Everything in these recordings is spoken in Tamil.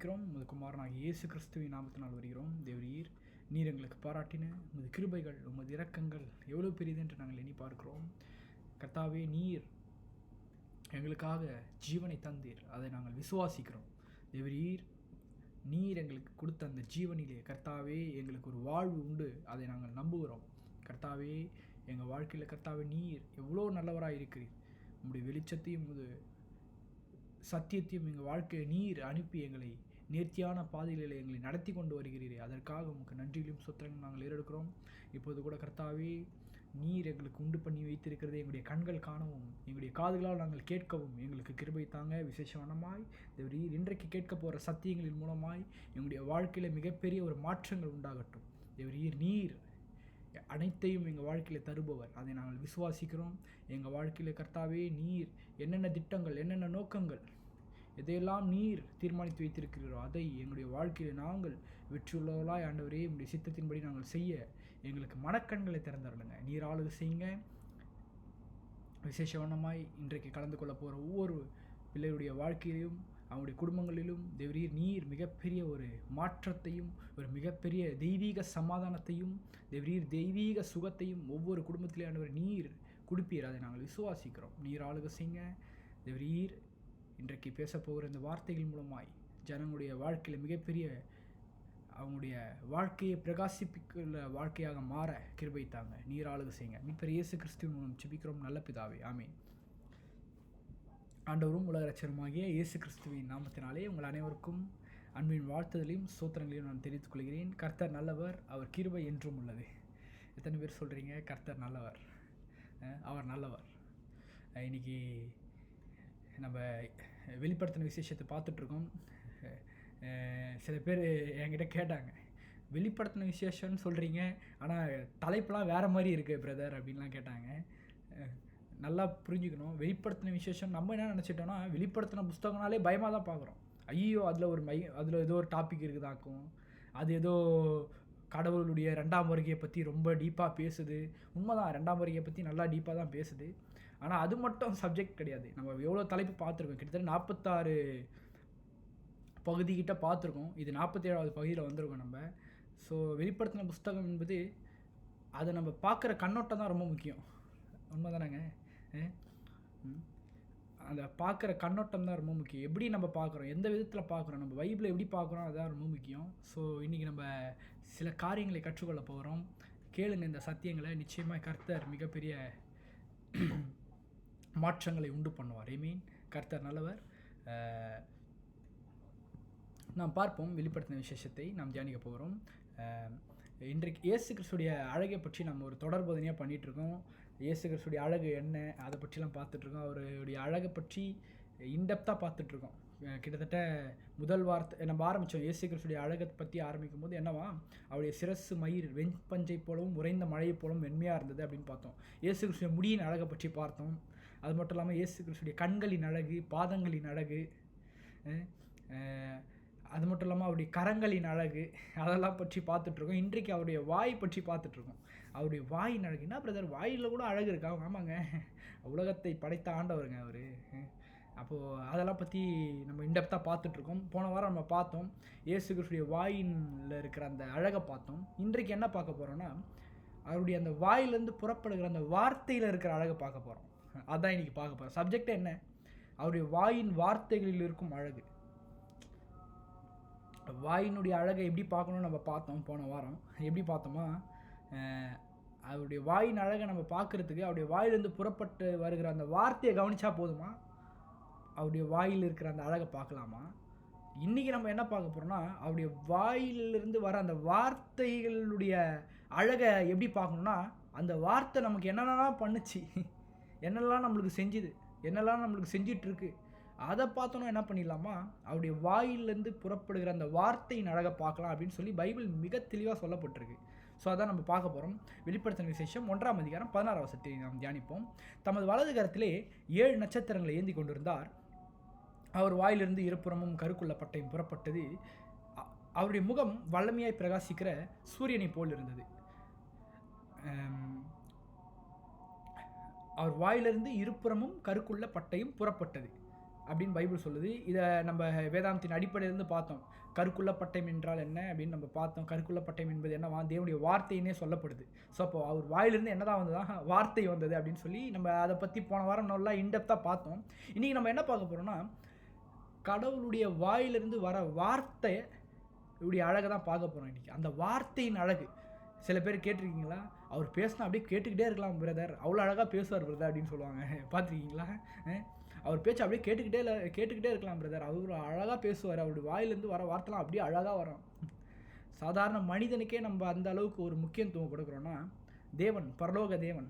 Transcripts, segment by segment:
உமது குமாரனாகிய இயேசு கிறிஸ்துவின் நாமத்தினால் வருகிறோம். தேவரீர், நீர் எங்களுக்கு பாராட்டின உமது கிருபைகள், உமது இரக்கங்கள் எவ்வளோ பெரியது என்று நாங்கள் எண்ணி பார்க்கிறோம். கர்த்தாவே, நீர் எங்களுக்காக ஜீவனை தந்தீர், அதை நாங்கள் விசுவாசிக்கிறோம். தேவரீர், நீர் எங்களுக்கு கொடுத்த அந்த ஜீவனிலே கர்த்தாவே எங்களுக்கு ஒரு வாழ்வு உண்டு, அதை நாங்கள் நம்புகிறோம். கர்த்தாவே, எங்கள் வாழ்க்கையில் கர்த்தாவே நீர் எவ்வளோ நல்லவராக இருக்கிறீர். உம்முடைய வெளிச்சத்தையும் உமது சத்தியத்தையும் எங்கள் வாழ்க்கையை நீர் அனுப்பி எங்களை நேர்த்தியான பாதைகளில் எங்களை நடத்தி கொண்டு வருகிறீரே, அதற்காக உங்களுக்கு நன்றியிலும் சொத்திரங்களும் நாங்கள் ஏறெடுக்கிறோம். இப்போது கூட கர்த்தாவே, நீர் எங்களுக்கு உண்டு பண்ணி வைத்திருக்கிறதை எங்களுடைய கண்கள் காணவும், எங்களுடைய காதுகளால் நாங்கள் கேட்கவும் எங்களுக்கு கிருபை தாங்க. விசேஷமானமாய் தேவரீர், இன்றைக்கு கேட்க போகிற சத்தியங்களின் மூலமாய் எங்களுடைய வாழ்க்கையில் மிகப்பெரிய ஒரு மாற்றங்கள் உண்டாகட்டும். தேவரீர், நீர் அனைத்தையும் எங்கள் வாழ்க்கையில் தருபவர், அதை நாங்கள் விசுவாசிக்கிறோம். எங்கள் வாழ்க்கையில் கர்த்தாவே, நீர் என்னென்ன திட்டங்கள், என்னென்ன நோக்கங்கள், எதையெல்லாம் நீர் தீர்மானித்து வைத்திருக்கிறீரோ அதை எங்களுடைய வாழ்க்கையில் நாங்கள் வெற்றியுள்ளவர்களாய் ஆண்டவரே, உங்களுடைய சித்தத்தின்படி நாங்கள் செய்ய எங்களுக்கு மனக்கண்களை திறந்தருளுங்க. நீர் ஆளுகை செய்யுங்க. விசேஷவனமாய் இன்றைக்கு கலந்து கொள்ள போகிற ஒவ்வொரு பிள்ளைகளுடைய வாழ்க்கையிலும், அவங்களுடைய குடும்பங்களிலும் தேவரீர், நீர் மிகப்பெரிய ஒரு மாற்றத்தையும், ஒரு மிகப்பெரிய தெய்வீக சமாதானத்தையும், தேவரீர் தெய்வீக சுகத்தையும் ஒவ்வொரு குடும்பத்திலே ஆண்டவர் நீர் கொடுப்பீர், அதை நாங்கள் விசுவாசிக்கிறோம். நீர் ஆளுகை செய்யுங்க. தேவரீர், இன்றைக்கு பேசப்போகிற இந்த வார்த்தைகள் மூலமாய் ஜனங்களுடைய வாழ்க்கையில் மிகப்பெரிய அவங்களுடைய வாழ்க்கையை பிரகாசிப்பிக்கிற வாழ்க்கையாக மாற கிருபை தாங்க. நீர் ஆளுகை செய்யுங்க. மீட்பர் இயேசு கிறிஸ்துவின் மூலம் ஜெபிக்கிறோம் நல்ல பிதாவே, ஆமென். ஆண்டவரும் உலக இரட்சகருமாகிய இயேசு கிறிஸ்துவின் நாமத்தினாலே உங்கள் அனைவருக்கும் அன்பின் வாழ்த்துதலையும் சோத்திரங்களையும் நான் தெரிவித்துக் கொள்கிறேன். கர்த்தர் நல்லவர், அவர் கிருபை என்றும் உள்ளது. எத்தனை பேர் சொல்கிறீங்க கர்த்தர் நல்லவர், அவர் நல்லவர்? இன்றைக்கி நம்ம வெளிப்படுத்தின விசேஷத்தை பார்த்துட்ருக்கோம். சில பேர் என்கிட்ட கேட்டாங்க, வெளிப்படுத்தின விசேஷம்னு சொல்கிறீங்க, ஆனால் தலைப்பெலாம் வேறு மாதிரி இருக்குது பிரதர் அப்படின்லாம் கேட்டாங்க. நல்லா புரிஞ்சுக்கணும். வெளிப்படுத்தின விசேஷம் நம்ம என்ன நினச்சிட்டோன்னா, வெளிப்படுத்தின புஸ்தகனாலே பயமாக தான் பார்க்குறோம். ஐயோ, அதில் ஏதோ ஒரு டாபிக் இருக்குதாக்கும், அது ஏதோ கடவுளுடைய 2ஆம் வருகையை பற்றி ரொம்ப டீப்பாக பேசுது. உண்மைதான், 2ஆம் வருகையை பற்றி நல்லா டீப்பாக தான் பேசுது. ஆனால் அது மட்டும் சப்ஜெக்ட் கிடையாது. நம்ம எவ்வளோ தலைப்பு பார்த்துருக்கோம், கிட்டத்தட்ட 46 பகுதிக்கிட்ட பார்த்துருக்கோம். இது 47வது பகுதியில் வந்திருக்கோம் நம்ம. ஸோ வெளிப்படுத்தின புஸ்தகம் என்பது அதை நம்ம பார்க்குற கண்ணோட்டம் தான் ரொம்ப முக்கியம். உண்மை தானேங்க? அந்த பார்க்குற கண்ணோட்டம் தான் ரொம்ப முக்கியம். எப்படி நம்ம பார்க்குறோம், எந்த விதத்தில் பார்க்குறோம், நம்ம பைபிளை எப்படி பார்க்குறோம், அதுதான் ரொம்ப முக்கியம். ஸோ இன்றைக்கி நம்ம சில காரியங்களை கற்றுக்கொள்ள போகிறோம். கேளுங்க இந்த சத்தியங்களை. நிச்சயமாக கர்த்தர் மிகப்பெரிய மாற்றங்களை உண்டு பண்ணுவார். ஐ மீன், கர்த்தர் நல்லவர். நாம் பார்ப்போம். வெளிப்படுத்தின விசேஷத்தை நாம் தியானிக்க போகிறோம். இன்றைக்கு இயேசு கிறிஸ்துடைய அழகை பற்றி நம்ம ஒரு தொடர் போதனையாக பண்ணிகிட்ருக்கோம். இயேசு கிறிஸ்துடைய அழகு என்ன, அதை பற்றிலாம் பார்த்துட்ருக்கோம். அவருடைய அழகை பற்றி இன்டெப்த்தாக பார்த்துட்ருக்கோம். கிட்டத்தட்ட முதல் வார்த்தை நம்ம ஆரம்பித்தோம். இயேசு கிறிஸ்துடைய அழகை பற்றி ஆரம்பிக்கும் போது என்னவா, அவருடைய சிரசு மயிர் வெண்பஞ்சை போலவும் உறைந்த மழையை போலவும் வெண்மையாக இருந்தது அப்படின்னு பார்த்தோம். இயேசு கிறிஸ்துடைய முடியின் அழகை பற்றி பார்த்தோம். அது மட்டும் இல்லாமல் இயேசு கிறிஸ்துடைய கண்களின் அழகு, பாதங்களின் அழகு, அது மட்டும் இல்லாமல் அவருடைய கரங்களின் அழகு, அதெல்லாம் பற்றி பார்த்துட்ருக்கோம். இன்றைக்கு அவருடைய வாய் பற்றி பார்த்துட்ருக்கோம். அவருடைய வாயின் அழகு. என்ன பிரதர், வாயில் கூட அழகு இருக்கா? ஆமாங்க, உலகத்தை படைத்த ஆண்டவருங்க அவர். அப்போது அதெல்லாம் பற்றி நம்ம இன்டெப்த்தாக பார்த்துட்ருக்கோம். போன வாரம் நம்ம பார்த்தோம், இயேசு கிறிஸ்துடைய வாயினில் இருக்கிற அந்த அழகை பார்த்தோம். இன்றைக்கு என்ன பார்க்க போகிறோன்னா, அவருடைய அந்த வாயிலேருந்து புறப்படுகிற அந்த வார்த்தையில் இருக்கிற அழகை பார்க்க போகிறோம். அதுதான் இன்றைக்கி பார்க்க போகிறோம். சப்ஜெக்ட் என்ன? அவருடைய வாயின் வார்த்தைகளில் இருக்கும் அழகு. வாயினுடைய அழகை எப்படி பார்க்கணும்னு நம்ம பார்த்தோம் போன வாரம். எப்படி பார்த்தோமா, அவருடைய வாயின் அழகை நம்ம பார்க்குறதுக்கு அவருடைய வாயிலிருந்து புறப்பட்டு வருகிற அந்த வார்த்தையை கவனித்தா போதுமா? அவருடைய வாயில் இருக்கிற அந்த அழகை பார்க்கலாமா? இன்றைக்கி நம்ம என்ன பார்க்க போகிறோம்னா, அவருடைய வாயிலிருந்து வர அந்த வார்த்தைகளுடைய அழகை எப்படி பார்க்கணுன்னா, அந்த வார்த்தை நமக்கு என்னென்னலாம் பண்ணுச்சு, என்னெல்லாம் நம்மளுக்கு செஞ்சுது, என்னெல்லாம் நம்மளுக்கு செஞ்சிட்ருக்கு, அதை பார்த்தோன்னா என்ன பண்ணிடலாமா, அவருடைய வாயிலிருந்து புறப்படுகிற அந்த வார்த்தையின் அழகை பார்க்கலாம் அப்படின்னு சொல்லி பைபிள் மிக தெளிவாக சொல்லப்பட்டிருக்கு. ஸோ அதான் நம்ம பார்க்க போகிறோம். வெளிப்படுத்தின விசேஷம் 1ஆம் அதிகாரம் 16 வசனத்தை நாம் தியானிப்போம். தமது வலது கரத்திலே 7 நட்சத்திரங்களை ஏந்தி கொண்டிருந்தார். அவர் வாயிலிருந்து இருபுறமும் கருக்குள்ள பட்டையும் புறப்பட்டது. அவருடைய முகம் வல்லமையாய் பிரகாசிக்கிற சூரியனை போல் இருந்தது. அவர் வாயிலிருந்து இருபுறமும் கருக்குள்ள பட்டையும் புறப்பட்டது. அப்படின்னு பைபிள் சொல்லுது. இதை நம்ம வேதாந்தத்தின் அடிப்படையிலேருந்து பார்த்தோம். கருக்குள்ள பட்டயம் என்றால் என்ன அப்படின்னு நம்ம பார்த்தோம். கருக்குள்ள பட்டயம் என்பது என்னவா, தேவனுடைய வார்த்தையினே சொல்லப்படுது. ஸோ அப்போ அவர் வாயிலிருந்து என்னதான் வந்ததா, வார்த்தை வந்தது அப்படின்னு சொல்லி நம்ம அதை பற்றி போன வாரம் நல்லா இன்டெப்த்தாக பார்த்தோம். இன்றைக்கி நம்ம என்ன பார்க்க போகிறோம்னா, கடவுளுடைய வாயிலிருந்து வர வார்த்தை இப்படி அழகை தான் பார்க்க போகிறோம் இன்றைக்கி. அந்த வார்த்தையின் அழகு. சில பேர் கேட்டிருக்கீங்களா, அவர் பேசினா அப்படியே கேட்டுக்கிட்டே இருக்கலாம் பிரதர், அவ்வளோ அழகாக பேசுவார் பிரதர் அப்படின்னு சொல்லுவாங்க. பார்த்துருக்கீங்களா? அவர் பேச்சு அப்படியே கேட்டுக்கிட்டே இருக்கலாம் பிரதர், அவர் அழகாக பேசுவார், அவருடைய வாயிலேருந்து வர வார்த்தைலாம் அப்படியே அழகாக வரும். சாதாரண மனிதனுக்கே நம்ம அந்த அளவுக்கு ஒரு முக்கியத்துவம் கொடுக்குறோன்னா, தேவன், பரலோக தேவன்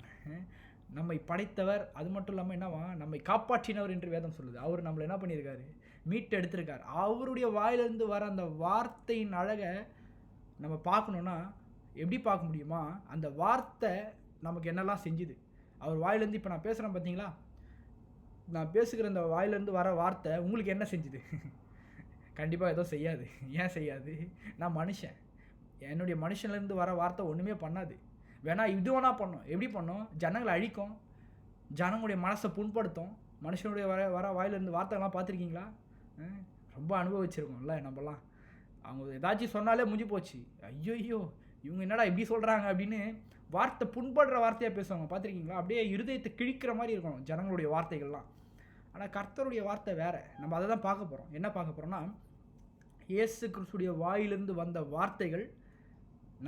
நம்மை படைத்தவர், அது மட்டும் இல்லாமல் என்னவா, நம்மை காப்பாற்றினவர் என்று வேதம் சொல்லுது. அவர் நம்மளை என்ன பண்ணியிருக்காரு, மீட்டு எடுத்திருக்கார். அவருடைய வாயிலிருந்து வர அந்த வார்த்தையின் அழகை நம்ம பார்க்கணுன்னா எப்படி பார்க்க முடியுமா, அந்த வார்த்தை நமக்கு என்னெல்லாம் செஞ்சுது. அவர் வாயிலேருந்து இப்போ நான் பேசுகிறேன் பார்த்தீங்களா, நான் பேசுகிற அந்த வாயிலேருந்து வர வார்த்தை உங்களுக்கு என்ன செஞ்சுது? கண்டிப்பாக எதுவும் செய்யாது. ஏன் செய்யாது? நான் மனுஷன். என்னுடைய மனுஷன்லேருந்து வர வார்த்தை ஒன்றுமே பண்ணாது. வேணா இது வேணா பண்ணோம். எப்படி பண்ணோம்? ஜனங்களை அழிக்கும், ஜனங்களுடைய மனசை புண்படுத்தும். மனுஷனுடைய வர வாயிலிருந்து வார்த்தைகள்லாம் பார்த்துருக்கீங்களா? ரொம்ப அனுபவிச்சிருக்கோம்ல நம்மலாம். அவங்க ஏதாச்சும் சொன்னாலே முடிஞ்சு போச்சு. ஐயோ இவங்க என்னடா இப்படி சொல்கிறாங்க அப்படின்னு வார்த்தை புண்படுற வார்த்தையாக பேசுவாங்க. பார்த்துருக்கீங்களா? அப்படியே இருதயத்தை கிழிக்கிற மாதிரி இருக்கும் ஜனங்களுடைய வார்த்தைகள்லாம். ஆனால் கர்த்தருடைய வார்த்தை வேறு. நம்ம அதை தான் பார்க்க போகிறோம். என்ன பார்க்க போகிறோம்னா, இயேசு கிறிஸ்துடைய வாயிலிருந்து வந்த வார்த்தைகள்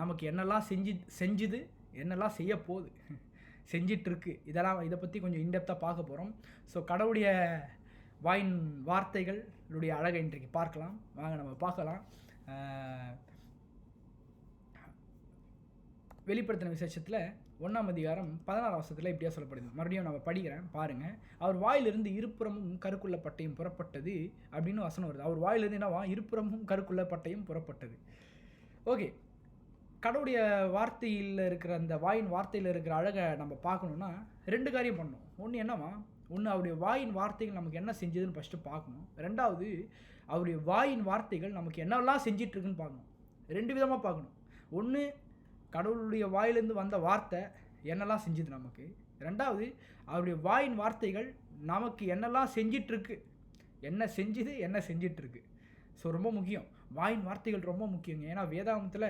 நமக்கு என்னெல்லாம் செஞ்சுது, என்னெல்லாம் செய்ய போகுது, செஞ்சிட்ருக்கு. இதை பற்றி கொஞ்சம் இன்டெப்த்தாக பார்க்க போகிறோம். ஸோ கடவுளுடைய வாயின் வார்த்தைகளுடைய அழகை இன்றைக்கு பார்க்கலாம். வாங்க நம்ம பார்க்கலாம். வெளிப்படுத்தின விசேஷத்தில் 1ஆம் அதிகாரம் 16ஆம் வசனத்தில் இப்படியா சொல்லப்படுது. மறுபடியும் நம்ம படிக்கிறேன் பாருங்கள். அவர் வாயிலிருந்து இருபுறமும் கருக்குள்ள பட்டையும் புறப்பட்டது அப்படின்னு வசனம் வருது. அவர் வாயிலிருந்து என்னவா, இருபுறமும் கருக்குள்ள பட்டையும் புறப்பட்டது. ஓகே, கடவுளுடைய வார்த்தையில் இருக்கிற அந்த வாயின் வார்த்தையில் இருக்கிற அழகை நம்ம பார்க்கணுன்னா 2 காரியம் பண்ணணும். ஒன்று என்னவா, ஒன்று அவருடைய வாயின் வார்த்தைகள் நமக்கு என்ன செஞ்சதுன்னு ஃபஸ்ட்டு பார்க்கணும். 2வது அவருடைய வாயின் வார்த்தைகள் நமக்கு என்னெல்லாம் செஞ்சிட்ருக்குன்னு பார்க்கணும். 2 விதமாக பார்க்கணும். ஒன்று, கடவுளுடைய வாயிலிருந்து வந்த வார்த்தை என்னெல்லாம் செஞ்சுது நமக்கு. 2வது அவருடைய வாயின் வார்த்தைகள் நமக்கு என்னெல்லாம் செஞ்சிட்ருக்கு, என்ன செஞ்சுது, என்ன செஞ்சிட்ருக்கு. ஸோ ரொம்ப முக்கியம். வாயின் வார்த்தைகள் ரொம்ப முக்கியங்க. ஏன்னா வேதாகமத்தில்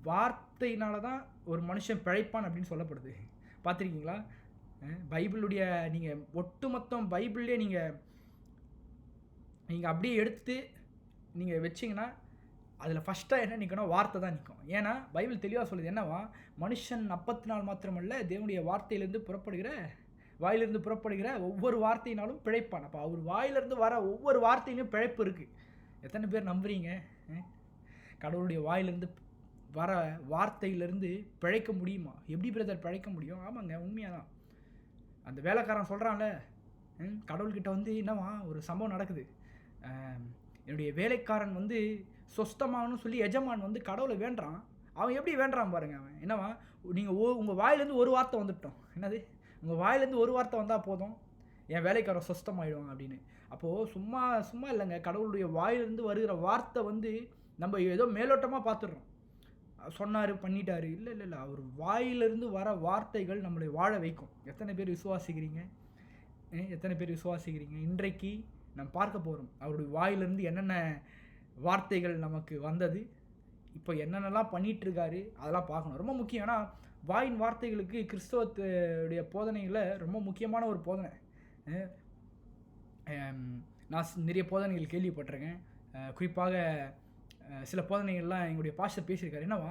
வார்த்தையினால தான் ஒரு மனுஷன் பிழைப்பான் அப்படின்னு சொல்லப்படுது. பார்த்துருக்கீங்களா? பைபிளுடைய நீங்கள் ஒட்டுமொத்தம் பைபிள்லேயே நீங்கள் அப்படியே எடுத்து நீங்கள் வச்சிங்கன்னா அதில் ஃபஸ்ட்டாக என்ன நிற்கணும், வார்த்தை தான் நிற்கும். ஏன்னா பைபிள் தெளிவாக சொல்லுது என்னவா, மனுஷன் அப்பத்தினால் மாத்திரமல்ல தேவனுடைய வார்த்தையிலிருந்து புறப்படுகிற ஒவ்வொரு வார்த்தையினாலும் பிழைப்பான். அப்போ அவர் வாயிலிருந்து வர ஒவ்வொரு வார்த்தையிலும் பிழைப்பு இருக்குது. எத்தனை பேர் நம்புறீங்க? கடவுளுடைய வாயிலிருந்து வர வார்த்தையிலிருந்து பிழைக்க முடியுமா? எப்படி பிரதர் பிழைக்க முடியும்? ஆமாங்க, உண்மையாக தான். அந்த வேலைக்காரன் சொல்கிறான்ல, கடவுள்கிட்ட வந்து என்னவா ஒரு சம்பவம் நடக்குது. என்னுடைய வேலைக்காரன் வந்து சொஸ்தமானு சொல்லி எஜமான் வந்து கடவுளை வேண்டான். அவன் எப்படி வேண்டான் பாருங்க. அவன் என்னவா, நீங்கள் உங்கள் வாயிலேருந்து ஒரு வார்த்தை வந்துட்டோம். என்னது, உங்கள் வாயிலேருந்து ஒரு வார்த்தை வந்தால் போதும், என் வேலைக்காரன் சொஸ்தமாயிடுவான் அப்படின்னு. அப்போது சும்மா இல்லைங்க, கடவுளுடைய வாயிலிருந்து வருகிற வார்த்தை வந்து நம்ம ஏதோ மேலோட்டமாக பார்த்துடுறோம். சொன்னார் பண்ணிட்டாரு, இல்லை அவர் வாயிலிருந்து வர வார்த்தைகள் நம்மளை வாழ வைக்கும். எத்தனை பேர் விசுவாசிக்கிறீங்க? இன்றைக்கு நம்ம பார்க்க போகிறோம் அவருடைய வாயிலிருந்து என்னென்ன வார்த்தைகள் நமக்கு வந்தது, இப்போ என்னென்னலாம் பண்ணிகிட்ருக்காரு, அதெல்லாம் பார்க்கணும். ரொம்ப முக்கியம். ஏன்னா வாயின் வார்த்தைகளுக்கு கிறிஸ்தவத்துடைய போதனைகளில் ரொம்ப முக்கியமான ஒரு போதனை. நான் நிறைய போதனைகள் கேள்விப்பட்டிருக்கேன். குறிப்பாக சில போதனைகள்லாம் எங்களுடைய பாஸ்டர் பேசியிருக்காரு. என்னவா,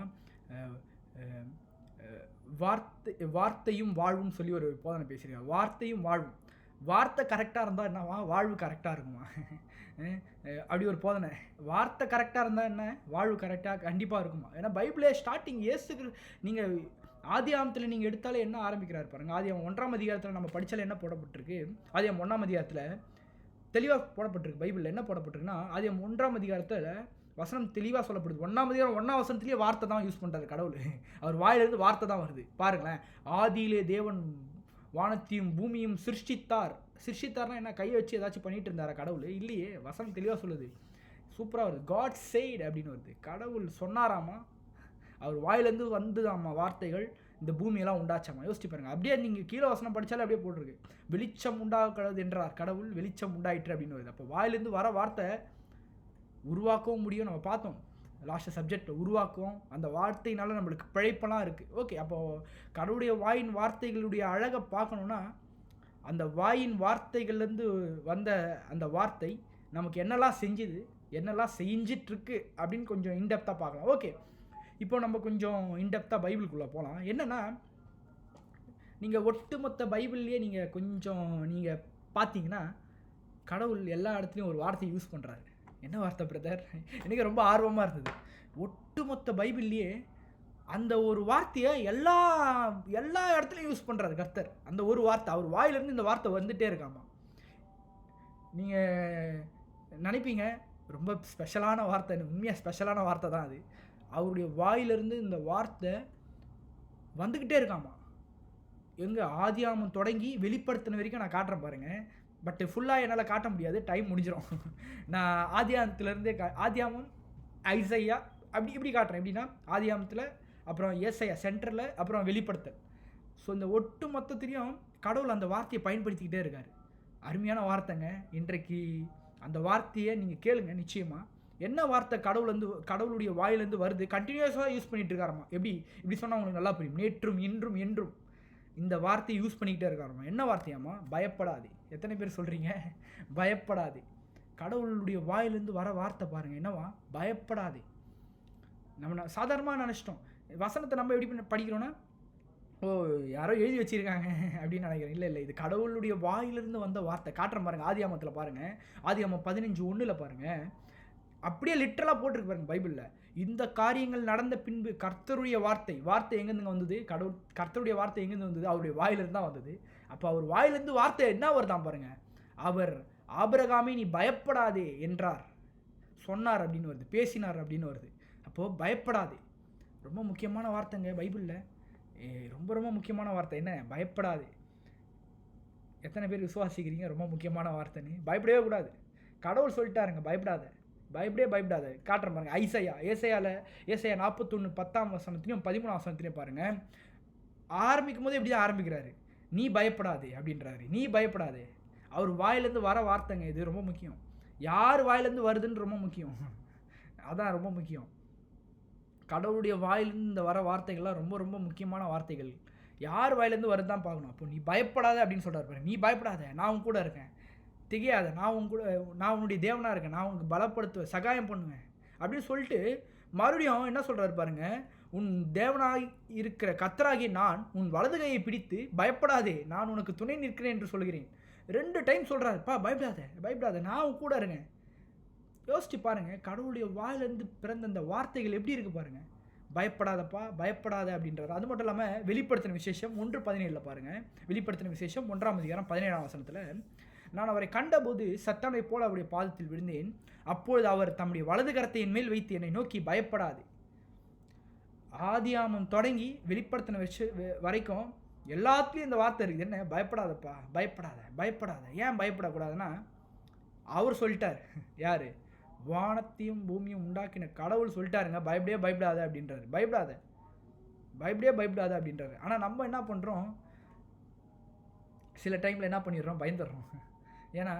வார்த்தையும் வாழ்வும் சொல்லி ஒரு போதனை பேசியிருக்காரு. வார்த்தையும் வாழ்வும். வார்த்தை கரெக்டாக இருந்தால் என்னவா, வாழ்வு கரெக்டாக இருக்குமா? அப்படி ஒரு போதனை. வார்த்தை கரெக்டாக இருந்தால் என்ன, வாழ்வு கரெக்டாக கண்டிப்பாக இருக்குமா? ஏன்னா பைபிளே ஸ்டார்டிங் நீங்கள் ஆதியாகமத்தில் நீங்கள் எடுத்தாலே என்ன ஆரம்பிக்கிறார் பாருங்கள். ஆதியாகமம் 1ஆம் அதிகாரத்தில் நம்ம படித்தாலே என்ன போடப்பட்டிருக்கு, ஆதியாகமம் 1ஆம் அதிகாரத்தில் தெளிவாக போடப்பட்டிருக்கு. பைபிளில் என்ன போடப்பட்டிருக்குன்னா, ஆதியாகமம் 1ஆம் அதிகாரத்தில் வசனம் தெளிவாக சொல்லப்படுது. 1ஆம் அதிகாரம் 1ஆம் வசனத்துலேயே வார்த்தை தான் யூஸ் பண்ணுறாரு கடவுள். அவர் வாயிலிருந்து வார்த்தை தான் வருது. பாருங்களேன், ஆதியிலே தேவன் வானத்தையும் பூமியும் சிருஷ்டித்தார்னா என்ன, கையை வச்சு ஏதாச்சும் பண்ணிட்டு இருந்தாரா கடவுள்? இல்லையே, வசனம் தெளிவாக சொல்லுது. சூப்பராக வருது. காட் செய்ட் அப்படின்னு வருது. கடவுள் சொன்னாராமா, அவர் வாயிலேருந்து வந்துதாம்மா வார்த்தைகள், இந்த பூமியெல்லாம் உண்டாச்சாமா. யோசிச்சு பாருங்கள். அப்படியே நீங்கள் கீழே வசனம் படித்தாலே அப்படியே போட்டிருக்கு, வெளிச்சம் உண்டாகிறது என்றார் கடவுள், வெளிச்சம் உண்டாயிற்று அப்படின்னு வருது. அப்போ வாயிலேருந்து வர வார்த்தை உருவாக்கவும் முடியும். நம்ம பார்த்தோம் லாஸ்ட் சப்ஜெக்டில், உருவாக்கும். அந்த வார்த்தையினால நம்மளுக்கு பிழைப்பெல்லாம் இருக்குது. ஓகே, அப்போது கடவுளுடைய வாயின் வார்த்தைகளுடைய அழகை பார்க்கணுன்னா அந்த வாயின் வார்த்தைகள்லேருந்து வந்த அந்த வார்த்தை நமக்கு என்னெல்லாம் செஞ்சுது, என்னெல்லாம் செஞ்சிட்ருக்கு அப்படின்னு கொஞ்சம் இன்டெப்த்தாக பார்க்கலாம். ஓகே, இப்போ நம்ம கொஞ்சம் இன்டெப்த்தாக பைபிளுக்குள்ளே போகலாம். என்னென்னா, நீங்கள் ஒட்டுமொத்த பைபிள்லேயே நீங்கள் பார்த்தீங்கன்னா கடவுள் எல்லா இடத்துலையும் ஒரு வார்த்தையை யூஸ் பண்ணுறாரு. என்ன வார்த்தை பிரதர்? எனக்கு ரொம்ப ஆர்வமாக இருந்தது. ஒட்டுமொத்த பைபிள்லேயே அந்த ஒரு வார்த்தையை எல்லா இடத்துலையும் யூஸ் பண்ணுறாரு கர்த்தர். அந்த ஒரு வார்த்தை, அவர் வாயிலிருந்து இந்த வார்த்தை வந்துகிட்டே இருக்காமா. நீங்கள் நினைப்பீங்க ரொம்ப ஸ்பெஷலான வார்த்தை, உண்மையாக ஸ்பெஷலான வார்த்தை தான் அது. அவருடைய வாயிலிருந்து இந்த வார்த்தை வந்துக்கிட்டே இருக்காமா. எங்கே ஆதியாமம் தொடங்கி வெளிப்படுத்தின வரைக்கும் நான் காட்டுறேன் பாருங்கள். பட்டு ஃபுல்லாக என்னால் காட்ட முடியாது, டைம் முடிஞ்சிடும். நான் ஆதியாமத்துலேருந்தே ஆதியாமம், ஐசையா இப்படி காட்டுறேன். எப்படின்னா ஆதியாமத்தில், அப்புறம் ஏசையா சென்டரில், அப்புறம் வெளிப்படுத்தல். ஸோ இந்த ஒட்டு மொத்தத்திலையும் கடவுள் அந்த வார்த்தையை பயன்படுத்திக்கிட்டே இருக்கார். அருமையான வார்த்தைங்க. இன்றைக்கு அந்த வார்த்தையை நீங்கள் கேளுங்க. நிச்சயமாக என்ன வார்த்தை கடவுளுடைய வாயிலேருந்து வருது, கண்டினியூஸாக யூஸ் பண்ணிகிட்டு இருக்காரம்மா. இப்படி சொன்னால் உங்களுக்கு நல்லா புரியும். நேற்றும் இன்றும் என்றும் இந்த வார்த்தையை யூஸ் பண்ணிக்கிட்டே இருக்காரம்மா. என்ன வார்த்தையாம்மா? பயப்படாதே. எத்தனை பேர் சொல்கிறீங்க பயப்படாதே? கடவுளுடைய வாயிலேருந்து வர வார்த்தை பாருங்கள், என்னவா? பயப்படாதே. நம்ம சாதாரணமாக நினச்சிட்டோம். வசனத்தை நம்ம எப்படி படிக்கிறோன்னா, ஓ யாரோ எழுதி வச்சுருக்காங்க அப்படின்னு நினைக்கிறேன். இல்லை, இது கடவுளுடைய வாயிலிருந்து வந்த வார்த்தை. காட்டுறேன் பாருங்கள். ஆதியாமத்தில் பாருங்கள், ஆதியாமம் 15:1 பாருங்கள். அப்படியே லிட்டரலாக போட்டிருக்கு பாருங்கள் பைபிளில். இந்த காரியங்கள் நடந்த பின்பு கர்த்தருடைய வார்த்தை எங்கேருந்து வந்தது? கர்த்தருடைய வார்த்தை எங்கேருந்து வந்தது? அவருடைய வாயிலிருந்து தான் வந்தது. அப்போ அவர் வாயிலிருந்து வார்த்தை என்ன வருதான் பாருங்கள். அவர் ஆபிரகாமே நீ பயப்படாதே என்றார், சொன்னார் அப்படின்னு வருது, பேசினார் அப்படின்னு வருது. அப்போது பயப்படாதே ரொம்ப முக்கியமான வார்த்தைங்க பைபிளில். ரொம்ப ரொம்ப முக்கியமான வார்த்தை. என்ன? பயப்படாதே. எத்தனை பேர் விசுவாசிக்கிறீங்க ரொம்ப முக்கியமான வார்த்தைன்னு? பயப்படவே கூடாது. கடவுள் சொல்லிட்டாருங்க, பயப்படாத. காட்டுறேன் பாருங்கள். ஏசையா 41:10 13 பாருங்கள். ஆரம்பிக்கும் போது எப்படி தான் ஆரம்பிக்கிறாரு? நீ பயப்படாதே அப்படின்றாரு. நீ பயப்படாதே. அவர் வாயிலேருந்து வர வார்த்தைங்க. இது ரொம்ப முக்கியம். யார் வாயிலேருந்து வருதுன்னு ரொம்ப முக்கியம். அதான் ரொம்ப முக்கியம். கடவுளுடைய வாயிலிருந்து இந்த வர வார்த்தைகள்லாம் ரொம்ப ரொம்ப முக்கியமான வார்த்தைகள். யார் வாயிலேருந்து வருது தான் பார்க்கணும். அப்போ நீ பயப்படாத அப்படின்னு சொல்கிறார் பாருங்க. நீ பயப்படாத, நான் உன் கூட இருக்கேன். திகையாத, நான் உன்னுடைய தேவனாக இருக்கேன். நான் உனக்கு பலப்படுத்துவேன், சகாயம் பண்ணுவேன் அப்படின்னு சொல்லிட்டு மறுபடியும் என்ன சொல்கிறாரு பாருங்க. உன் தேவனாய் இருக்கிற கர்த்தராகிய நான் உன் வலது கையை பிடித்து பயப்படாதே, நான் உனக்கு துணை நிற்கிறேன் என்று சொல்கிறேன். 2 டைம் சொல்கிறாருப்பா, பயப்படாத, நான் உன் கூட இருக்கேன். யோசிச்சு பாருங்கள், கடவுளுடைய வாயிலிருந்து பிறந்த அந்த வார்த்தைகள் எப்படி இருக்குது பாருங்கள். பயப்படாத அப்படின்றார். அது மட்டும் இல்லாமல் வெளிப்படுத்தின விசேஷம் 1:17 பாருங்கள். வெளிப்படுத்தின விசேஷம் 1:17 நான் அவரை கண்டபோது சத்தானை போல அவருடைய பாதத்தில் விழுந்தேன். அப்பொழுது அவர் தம்முடைய வலது கரத்தை என் மேல் வைத்து என்னை நோக்கி பயப்படாது. ஆதியாமம் தொடங்கி வெளிப்படுத்தின வரைக்கும் எல்லாத்துலேயும் இந்த வார்த்தை இருக்குது. என்ன? பயப்படாதப்பா, பயப்படாத. ஏன் பயப்படக்கூடாதுன்னா அவர் சொல்லிட்டார். யார்? வானத்தையும் பூமியும் உண்டாக்கின கடவுள் சொல்லிட்டாருங்க, பயப்படாத அப்படின்றாரு. பயப்படாத அப்படின்றாரு. ஆனால் நம்ம என்ன பண்ணுறோம்? சில டைமில் என்ன பண்ணிடுறோம்? பயந்துடுறோம். ஏன்னா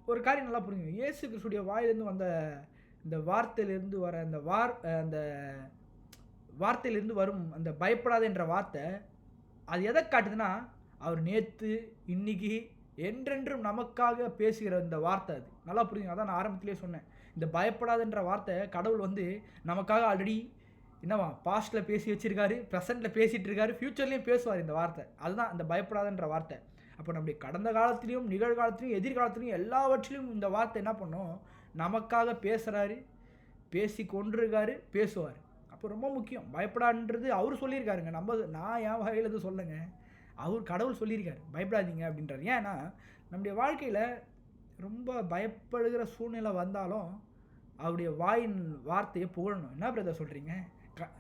ஒரு காரியம் நல்லா புரிஞ்சுங்க. இயேசு கிறிஸ்துடைய வாயிலிருந்து வந்த இந்த வார்த்தையிலிருந்து வர அந்த வார்த்தையிலிருந்து வரும் அந்த பயப்படாத என்ற வார்த்தை அது எதை காட்டுதுன்னா, அவர் நேற்று இன்னைக்கு என்றென்றும் நமக்காக பேசுகிற இந்த வார்த்தை. அது நல்லா புரியுங்க. அதான் நான் ஆரம்பத்திலே சொன்னேன். இந்த பயப்படாதன்ற வார்த்தை கடவுள் நமக்காக ஆல்ரெடி என்னவா பாஸ்ட்டில் பேசி வச்சுருக்காரு, ப்ரெசென்ட்டில் பேசிகிட்டு இருக்காரு, ஃப்யூச்சர்லேயும் பேசுவார் இந்த வார்த்தை. அதுதான் இந்த பயப்படாதன்ற வார்த்தை. அப்போ நம்முடைய கடந்த காலத்துலேயும் நிகழ்காலத்துலேயும் எதிர்காலத்துலேயும் எல்லாவற்றிலையும் இந்த வார்த்தை என்ன பண்ணோம்? நமக்காக பேசுகிறாரு, பேசி கொண்டிருக்காரு, பேசுவார். அப்போ ரொம்ப முக்கியம். பயப்படான்றது அவர் சொல்லியிருக்காருங்க. நான் என் வகையில் சொல்லுங்க, கடவுள் சொல்லியிருக்காரு பயப்படாதீங்க அப்படின்றார். ஏன்னா நம்முடைய வாழ்க்கையில் ரொம்ப பயப்படுகிற சூழ்நிலை வந்தாலும் அவருடைய வாயின் வார்த்தையை புகழணும். என்ன பிரதர் சொல்கிறீங்க?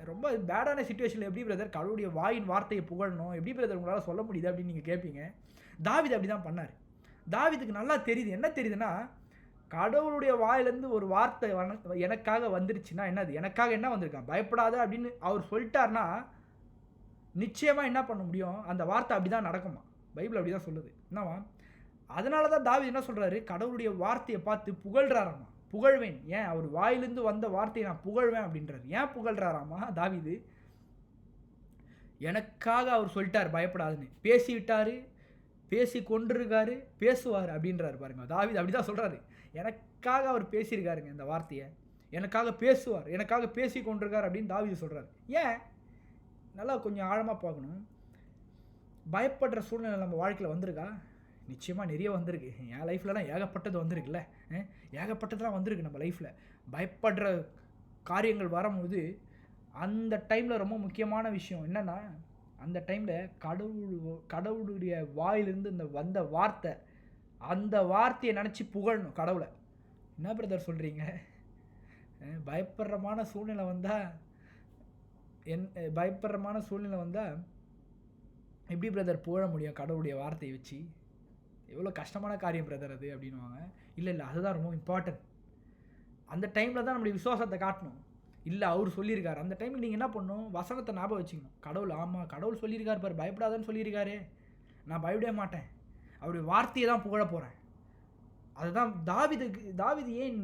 ரொம்ப பேடான சிச்சுவேஷனில் எப்படி பிரதர் கடவுளுடைய வாயின் வார்த்தையை புகழணும், எப்படி பிரதர் உங்களால் சொல்ல முடியுது அப்படின்னு நீங்கள் கேட்பீங்க. தாவீது அப்படி தான் பண்ணார். தாவீதுக்கு நல்லா தெரியுது. என்ன தெரியுதுன்னா, கடவுளுடைய வாயிலேருந்து ஒரு வார்த்தை எனக்காக வந்துருச்சுன்னா என்னது? எனக்காக என்ன வந்திருக்கான்? பயப்படாத அப்படின்னு அவர் சொல்லிட்டார்னா நிச்சயமாக என்ன பண்ண முடியும், அந்த வார்த்தை அப்படி தான் நடக்குமா. பைபிள் அப்படி தான் சொல்லுது. என்னவா, அதனால தான் தாவீது என்ன சொல்கிறாரு, கடவுளுடைய வார்த்தையை பார்த்து புகழ்கிறாராமா. புகழ்வேன், ஏன் அவர் வாயிலிருந்து வந்த வார்த்தையை நான் புகழ்வேன் அப்படின்றார். ஏன் புகழ்கிறாராமா தாவீது, எனக்காக அவர் சொல்லிட்டார் பயப்படாதுன்னு, பேசி விட்டார், பேசி கொண்டிருக்காரு, பேசுவார் அப்படின்றாரு பாருங்க. தாவீது அப்படி தான் சொல்கிறாரு, எனக்காக அவர் பேசியிருக்காருங்க இந்த வார்த்தையை, எனக்காக பேசுவார், எனக்காக பேசி கொண்டிருக்கார் அப்படின்னு தாவீது சொல்கிறார். ஏன், நல்லா கொஞ்சம் ஆழமாக பார்க்கணும். பயப்படுற சூழ்நிலை நம்ம வாழ்க்கையில் வந்திருக்கா? நிச்சயமாக நிறைய வந்திருக்கு. என் லைஃப்லலாம் ஏகப்பட்டது வந்திருக்குல்ல, ஏகப்பட்டதெல்லாம் வந்திருக்கு நம்ம லைஃப்பில். பயப்படுற காரியங்கள் வரும்போது அந்த டைமில் ரொம்ப முக்கியமான விஷயம் என்னென்னா, அந்த டைமில் கடவுளுடைய வாயிலிருந்து இந்த வந்த வார்த்தை, அந்த வார்த்தையை நினச்சி புகழணும் கடவுளை. என்ன பிரதர் சொல்கிறீங்க, பயப்படுறமான சூழ்நிலை வந்தால் எப்படி பிரதர் புகழ முடியும் கடவுளுடைய வார்த்தையை வச்சு? எவ்வளோ கஷ்டமான காரியம் பிரதர் அது அப்படின்வாங்க. இல்லை அதுதான் ரொம்ப இம்பார்ட்டன்ட். அந்த டைமில் தான் நம்மளுடைய விசுவாசத்தை காட்டணும். இல்லை அவர் சொல்லியிருக்காரு, அந்த டைமில் நீங்கள் என்ன பண்ணணும், வசனத்தை ஞாபகம் வச்சுக்கணும். கடவுள், ஆமாம் கடவுள் சொல்லியிருக்காரு பாரு, பயப்படாதன்னு சொல்லியிருக்காரு, நான் பயப்படவே மாட்டேன், அவருடைய வார்த்தையை தான் புகழ போகிறேன். அதுதான் தாவீது ஏன்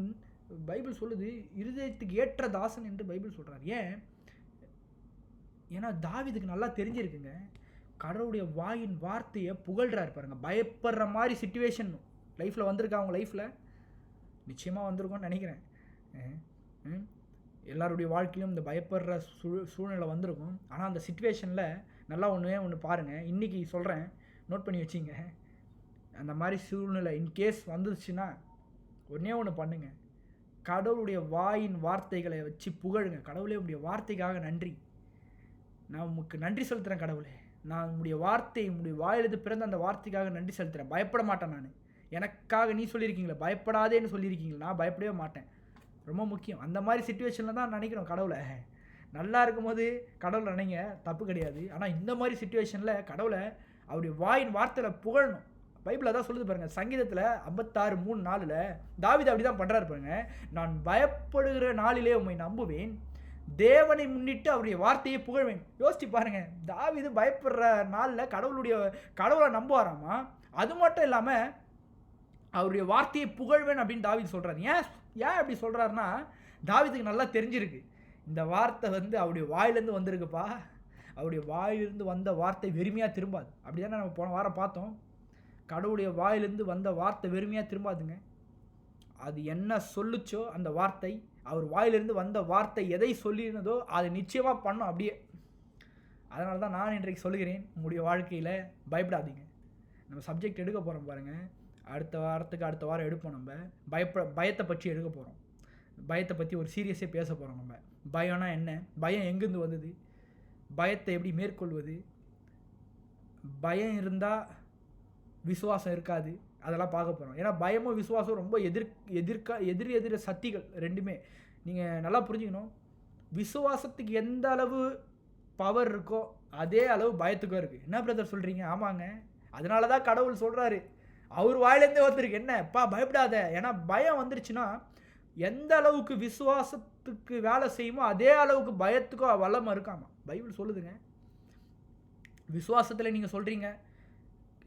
பைபிள் சொல்லுது, இருதயத்துக்கு ஏற்ற தாசன் என்று பைபிள் சொல்கிறார். ஏன்னா தாவீதுக்கு நல்லா தெரிஞ்சிருக்குங்க, கடவுளுடைய வாயின் வார்த்தையை புகழ்கிறார் பாருங்கள். பயப்படுற மாதிரி சிச்சுவேஷன் லைஃப்பில் வந்திருக்கா, அவங்க லைஃப்பில் நிச்சயமாக வந்திருக்கோன்னு நினைக்கிறேன். எல்லாருடைய வாழ்க்கையிலும் இந்த பயப்படுற சூழ்நிலை வந்திருக்கும். ஆனால் அந்த சிச்சுவேஷனில் நல்லா ஒன்று பாருங்கள், இன்றைக்கி சொல்கிறேன், நோட் பண்ணி வச்சிங்க. அந்த மாதிரி சூழ்நிலை இன்கேஸ் வந்துருச்சுன்னா ஒன்று பண்ணுங்க, கடவுளுடைய வாயின் வார்த்தைகளை வச்சு புகழுங்க. கடவுளே உடைய வார்த்தைக்காக நன்றி, நான் உங்களுக்கு நன்றி செலுத்துகிறேன் கடவுளே, நான் உங்களுடைய வாயிலிருந்து பிறந்த அந்த வார்த்தைக்காக நன்றி செலுத்துகிறேன். பயப்பட மாட்டேன் நான், எனக்காக நீ சொல்லியிருக்கீங்களே பயப்படாதேன்னு சொல்லியிருக்கீங்களா, நான் பயப்படவே மாட்டேன். ரொம்ப முக்கியம். அந்த மாதிரி சிச்சுவேஷனில் தான் நினைக்கிறோம் கடவுளை. நல்லா இருக்கும்போது கடவுளை நினைங்க, தப்பு கிடையாது. ஆனால் இந்த மாதிரி சிச்சுவேஷனில் கடவுளை அவருடைய வாயின் வார்த்தையில் புகழணும். பைபிள் அதான் சொல்லுது பாருங்கள், சங்கீதத்தில் 56:3-4 தாவீது அப்படி தான் பண்ணுறாரு பாருங்க. நான் பயப்படுகிற நாளிலே உம்மை நம்புவேன், தேவனை முன்னிட்டு அவருடைய வார்த்தையை புகழ்வேன். யோசிச்சு பாருங்க, தாவீது பயப்படுற நாளில் கடவுளை நம்புவாராமா. அது மட்டும் இல்லாமல் அவருடைய வார்த்தையை புகழ்வேன் அப்படின்னு தாவீது சொல்கிறார். ஏன் அப்படி சொல்கிறாருன்னா, தாவீதுக்கு நல்லா தெரிஞ்சிருக்கு, இந்த வார்த்தை அவருடைய வாயிலேருந்து வந்திருக்குப்பா, அவருடைய வாயிலிருந்து வந்த வார்த்தை வெறுமையாக திரும்பாது. அப்படி தானே நம்ம போன வாரம் பார்த்தோம், கடவுளுடைய வாயிலிருந்து வந்த வார்த்தை வெறுமையாக திரும்பாதுங்க. அது என்ன சொல்லுச்சோ அந்த வார்த்தை, அவர் வாயிலிருந்து வந்த வார்த்தை எதை சொல்லியிருந்ததோ அதை நிச்சயமாக பண்ணும் அப்படியே. அதனால தான் நான் இன்றைக்கு சொல்லுகிறேன், உங்களுடைய வாழ்க்கையில் பயப்படாதீங்க. நம்ம சப்ஜெக்ட் எடுக்க போகிறோம் பாருங்கள், அடுத்த வாரம் எடுப்போம். நம்ம பயத்தை பற்றி எடுக்க போகிறோம். பயத்தை பற்றி ஒரு சீரியஸே பேச போகிறோம். நம்ம பயம்னா என்ன, பயம் எங்கேருந்து வந்தது, பயத்தை எப்படி மேற்கொள்வது, பயம் இருந்தால் விசுவாசம் இருக்காது, அதெல்லாம் பார்க்க போகிறோம். ஏன்னா பயமும் விசுவாசம் ரொம்ப எதிர் சக்திகள் ரெண்டுமே. நீங்கள் நல்லா புரிஞ்சுக்கணும், விசுவாசத்துக்கு எந்த அளவு பவர் இருக்கோ அதே அளவு பயத்துக்கும் இருக்குது. என்ன பிரதர் சொல்கிறீங்க? ஆமாங்க, அதனால தான் கடவுள் சொல்கிறாரு, அவர் வாயிலேருந்தே வந்திருக்கு, என்னப்பா பயப்படாத. ஏன்னா பயம் வந்துருச்சுன்னா எந்த அளவுக்கு விசுவாசத்துக்கு வேலை செய்யுமோ அதே அளவுக்கு பயத்துக்கும் வல்லமை இருக்காமா. பைபிள் சொல்லுதுங்க. விசுவாசத்தில் நீங்கள் சொல்கிறீங்க,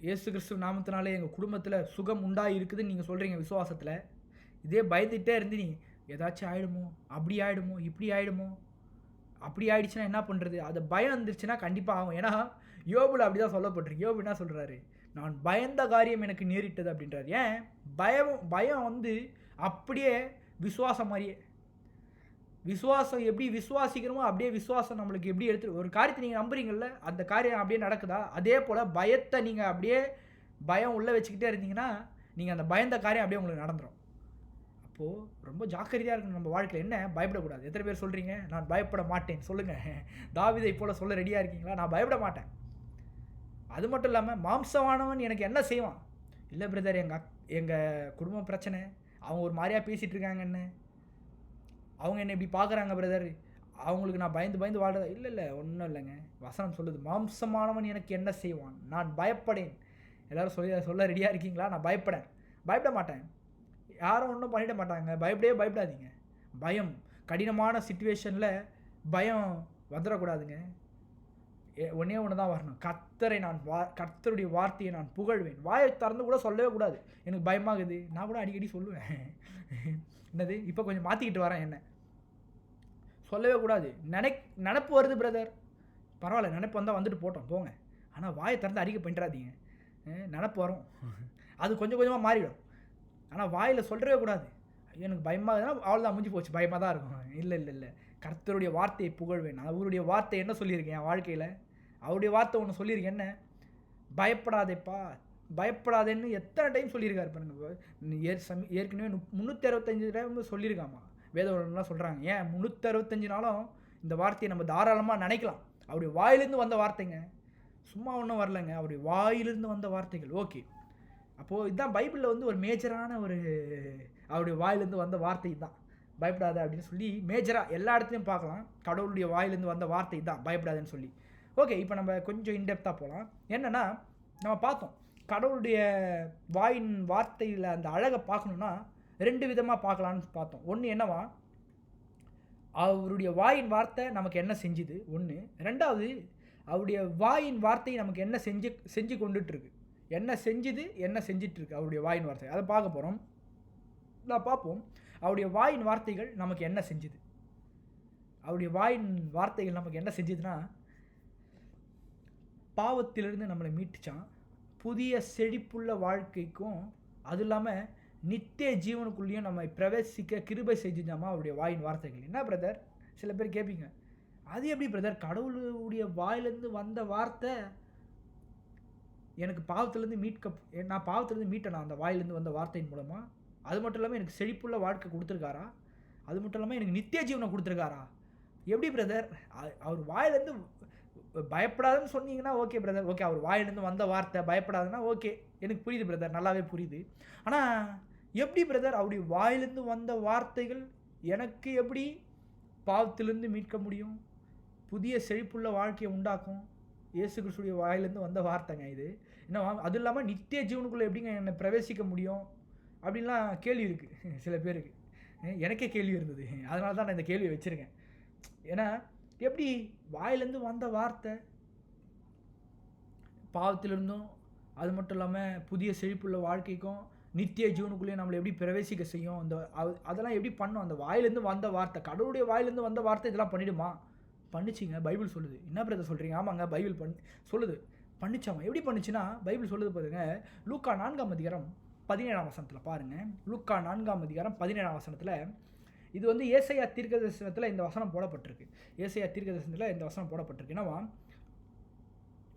இயேசு கிறிஸ்துவ நாமத்தினாலே எங்கள் குடும்பத்தில் சுகம் உண்டாகி இருக்குதுன்னு நீங்கள் சொல்கிறீங்க விசுவாசத்தில். இதே பயந்துகிட்டே இருந்து நீங்கள் ஏதாச்சும் ஆகிடுமோ, அப்படி ஆகிடுமோ, இப்படி ஆகிடுமோ, அப்படி ஆகிடுச்சுன்னா என்ன பண்ணுறது, அது பயம் வந்துருச்சுன்னா கண்டிப்பாக ஆகும். ஏன்னா யோபுல அப்படி தான் சொல்லப்பட்டிருக்கு. யோபு என்ன சொல்கிறாரு, நான் பயந்த காரியம் எனக்கு நேரிட்டது அப்படின்றார். ஏன் பயம் அப்படியே விசுவாசம் மாதிரியே, விசுவாசம் எப்படி விசுவாசிக்கிறோமோ அப்படியே விசுவாசம் நம்மளுக்கு எப்படி எடுத்து, ஒரு காரியத்தை நீங்கள் நம்புறீங்கள்ல அந்த காரியம் அப்படியே நடக்குதா, அதே போல் பயத்தை நீங்கள் அப்படியே பயம் உள்ளே வச்சுக்கிட்டே இருந்தீங்கன்னா நீங்கள் அந்த பயந்த காரியம் அப்படியே உங்களுக்கு நடந்துடும். அப்போது ரொம்ப ஜாக்கிரதையாக இருக்கணும் நம்ம வாழ்க்கையில். என்ன, பயப்படக்கூடாது. எத்தனை பேர் சொல்கிறீங்க நான் பயப்பட மாட்டேன் சொல்லுங்கள். தாவீதை போல் சொல்ல ரெடியாக இருக்கீங்களா? நான் பயப்பட மாட்டேன். அது மட்டும் இல்லாமல் மாம்சமானவன் எனக்கு என்ன செய்வான்? இல்லை பிரதர், எங்கள் குடும்பம் பிரச்சனை, அவங்க ஒரு மாதிரியாக பேசிகிட்டு இருக்காங்கன்னு, அவங்க என்னை இப்படி பார்க்குறாங்க பிரதர், அவங்களுக்கு நான் பயந்து வாழ்றதா? இல்லை ஒன்றும் இல்லைங்க. வசனம் சொல்லுது, மாம்சமானவன் எனக்கு என்ன செய்வான், நான் பயப்படேன். எல்லோரும் சொல்ல ரெடியாக இருக்கீங்களா? நான் பயப்பட மாட்டேன். யாரும் ஒன்றும் பண்ணிட மாட்டாங்க. பயப்படாதீங்க. பயம், கடினமான சிச்சுவேஷனில் பயம் வந்துடக்கூடாதுங்க. ஒன்றே ஒன்று தான் வரணும், கர்த்தருடைய வார்த்தையை நான் புகழ்வேன். வாயை திறந்து கூட சொல்லவே கூடாது. எனக்கு பயமாகுது, நான் கூட அடிக்கடி சொல்லுவேன். என்னது இப்போ கொஞ்சம் மாற்றிக்கிட்டு வரேன், என்ன சொல்லவே கூடாது. நினப்பு வருது பிரதர், பரவாயில்ல, நினப்பு வந்தால் வந்துட்டு போட்டோம் போங்க, ஆனால் வாயை திறந்து அடிக்க பண்ணிடாதீங்க. நினப்பு வரும், அது கொஞ்சம் கொஞ்சமாக மாறிடும். ஆனால் வாயில் சொல்லவே கூடாது. எனக்கு பயமாகுதுன்னா அவ்வளோதான், முடிஞ்சு போச்சு, பயமாக தான் இருக்கும். இல்லை, கர்த்தருடைய வார்த்தையை புகழ்வேன். அவருடைய வார்த்தை என்ன சொல்லியிருக்கேன் என் வாழ்க்கையில்? அவருடைய வார்த்தை ஒன்று சொல்லியிருக்கேன், என்ன? பயப்படாதேப்பா, பயப்படாதேன்னு எத்தனை டைம் சொல்லியிருக்காரு பாருங்க. ஏற்கனவே 365 டைம் சொல்லியிருக்காமா வேதவர்கள்லாம் சொல்கிறாங்க. ஏன் 365 நாளும் இந்த வார்த்தையை நம்ம தாராளமாக நினைக்கலாம். அவருடைய வாயிலிருந்து வந்த வார்த்தைங்க, சும்மா ஒன்றும் வரலைங்க, அவருடைய வாயிலிருந்து வந்த வார்த்தைகள். ஓகே, அப்போது இதுதான் பைபிளில் வந்து ஒரு மேஜரான அவருடைய வாயிலிருந்து வந்த வார்த்தை தான் பயப்படாத அப்படின்னு சொல்லி மேஜராக எல்லா இடத்துலையும் பார்க்கலாம். கடவுளுடைய வாயிலிருந்து வந்த வார்த்தை தான் பயப்படாதுன்னு சொல்லி. ஓகே, இப்போ நம்ம கொஞ்சம் இன்டெப்த்தாக போகலாம். என்னென்னா, நம்ம பார்த்தோம் கடவுளுடைய வாயின் வார்த்தையில் அந்த அழகை பார்க்கணுன்னா 2 விதமாக பார்க்கலான்னு பார்த்தோம். ஒன்று என்னவா, அவருடைய வாயின் வார்த்தை நமக்கு என்ன செஞ்சுது ஒன்று. ரெண்டாவது, அவருடைய வாயின் வார்த்தை நமக்கு என்ன செஞ்சு கொண்டுட்டுருக்கு, என்ன செஞ்சுது, என்ன செஞ்சிட்ருக்கு அவருடைய வாயின் வார்த்தை, அதை பார்க்க போகிறோம். நான் பார்ப்போம் அவருடைய வாயின் வார்த்தைகள் நமக்கு என்ன செஞ்சுது. அவருடைய வாயின் வார்த்தைகள் நமக்கு என்ன செஞ்சுதுன்னா, பாவத்திலிருந்து நம்மளை மீட்டுச்சான், புதிய செழிப்புள்ள வாழ்க்கைக்கும் அது இல்லாமல் நித்திய ஜீவனுக்குள்ளேயும் நம்ம பிரவேசிக்க கிருபை செஞ்சுச்சாமா அவருடைய வாயின் வார்த்தைகள். என்ன பிரதர், சில பேர் கேட்பீங்க, அது எப்படி பிரதர், கடவுளுடைய வாயிலேருந்து வந்த வார்த்தை எனக்கு பாவத்திலேருந்து நான் பாவத்திலேருந்து மீட்டேனா அந்த வாயிலேருந்து வந்த வார்த்தையின் மூலமாக? அது மட்டும் இல்லாமல் எனக்கு செழிப்புள்ள வாழ்க்கை கொடுத்துருக்காரா? அது மட்டும் இல்லாமல் எனக்கு நித்திய ஜீவனை கொடுத்துருக்காரா? எப்படி பிரதர், அவர் வாயிலேருந்து பயப்படாதுன்னு சொன்னீங்கன்னா ஓகே பிரதர், ஓகே, அவர் வாயிலேருந்து வந்த வார்த்தை பயப்படாதுன்னா ஓகே, எனக்கு புரியுது பிரதர், நல்லாவே புரியுது. ஆனால் எப்படி பிரதர், அவருடைய வாயிலேருந்து வந்த வார்த்தைகள் எனக்கு எப்படி பாவத்திலேருந்து மீட்க முடியும், புதிய செழிப்புள்ள வாழ்க்கையை உண்டாக்கும்? இயேசு கிறிஸ்துடைய வாயிலேருந்து வந்த வார்த்தைங்க இது. என்ன, அது இல்லாமல் நித்திய ஜீவனுக்குள்ளே எப்படிங்க என்னை பிரவேசிக்க முடியும் அப்படின்லாம் கேள்வி இருக்குது சில பேருக்கு. எனக்கே கேள்வி இருந்தது, அதனால தான் நான் இந்த கேள்வியை வச்சுருக்கேன். ஏன்னா எப்படி வாயிலேருந்து வந்த வார்த்தை பாவத்திலிருந்தும் அது மட்டும் இல்லாமல் புதிய செழிப்புள்ள வாழ்க்கைக்கும் நித்திய ஜீவனுக்குள்ளேயும் நம்மளை எப்படி பிரவேசிக்க செய்யும், அதெல்லாம் எப்படி பண்ணும்? அந்த வாயிலேருந்து வந்த வார்த்தை, கடவுளுடைய வாயிலேருந்து வந்த வார்த்தை இதெல்லாம் பண்ணிடுமா? பண்ணிச்சிங்க, பைபிள் சொல்லுது. என்ன பிரதர் சொல்கிறீங்க? ஆமாங்க, பைபிள் சொல்லுது, பண்ணிச்சாமா. எப்படி பண்ணிச்சுன்னா, பைபிள் சொல்லுது பாருங்க, லூக்கா 4ஆம் அதிகாரம் 17ஆம் வசனத்தில் பாருங்கள். லூக்கா 4ஆம் அதிகாரம் 17ஆம் வசனத்தில், இது வந்து ஏசாயா தீர்க்கதரிசனத்தில் இந்த வசனம் போடப்பட்டிருக்கு. ஏசாயா தீர்க்கதரிசனத்தில் இந்த வசனம் போடப்பட்டிருக்கு. என்னவா,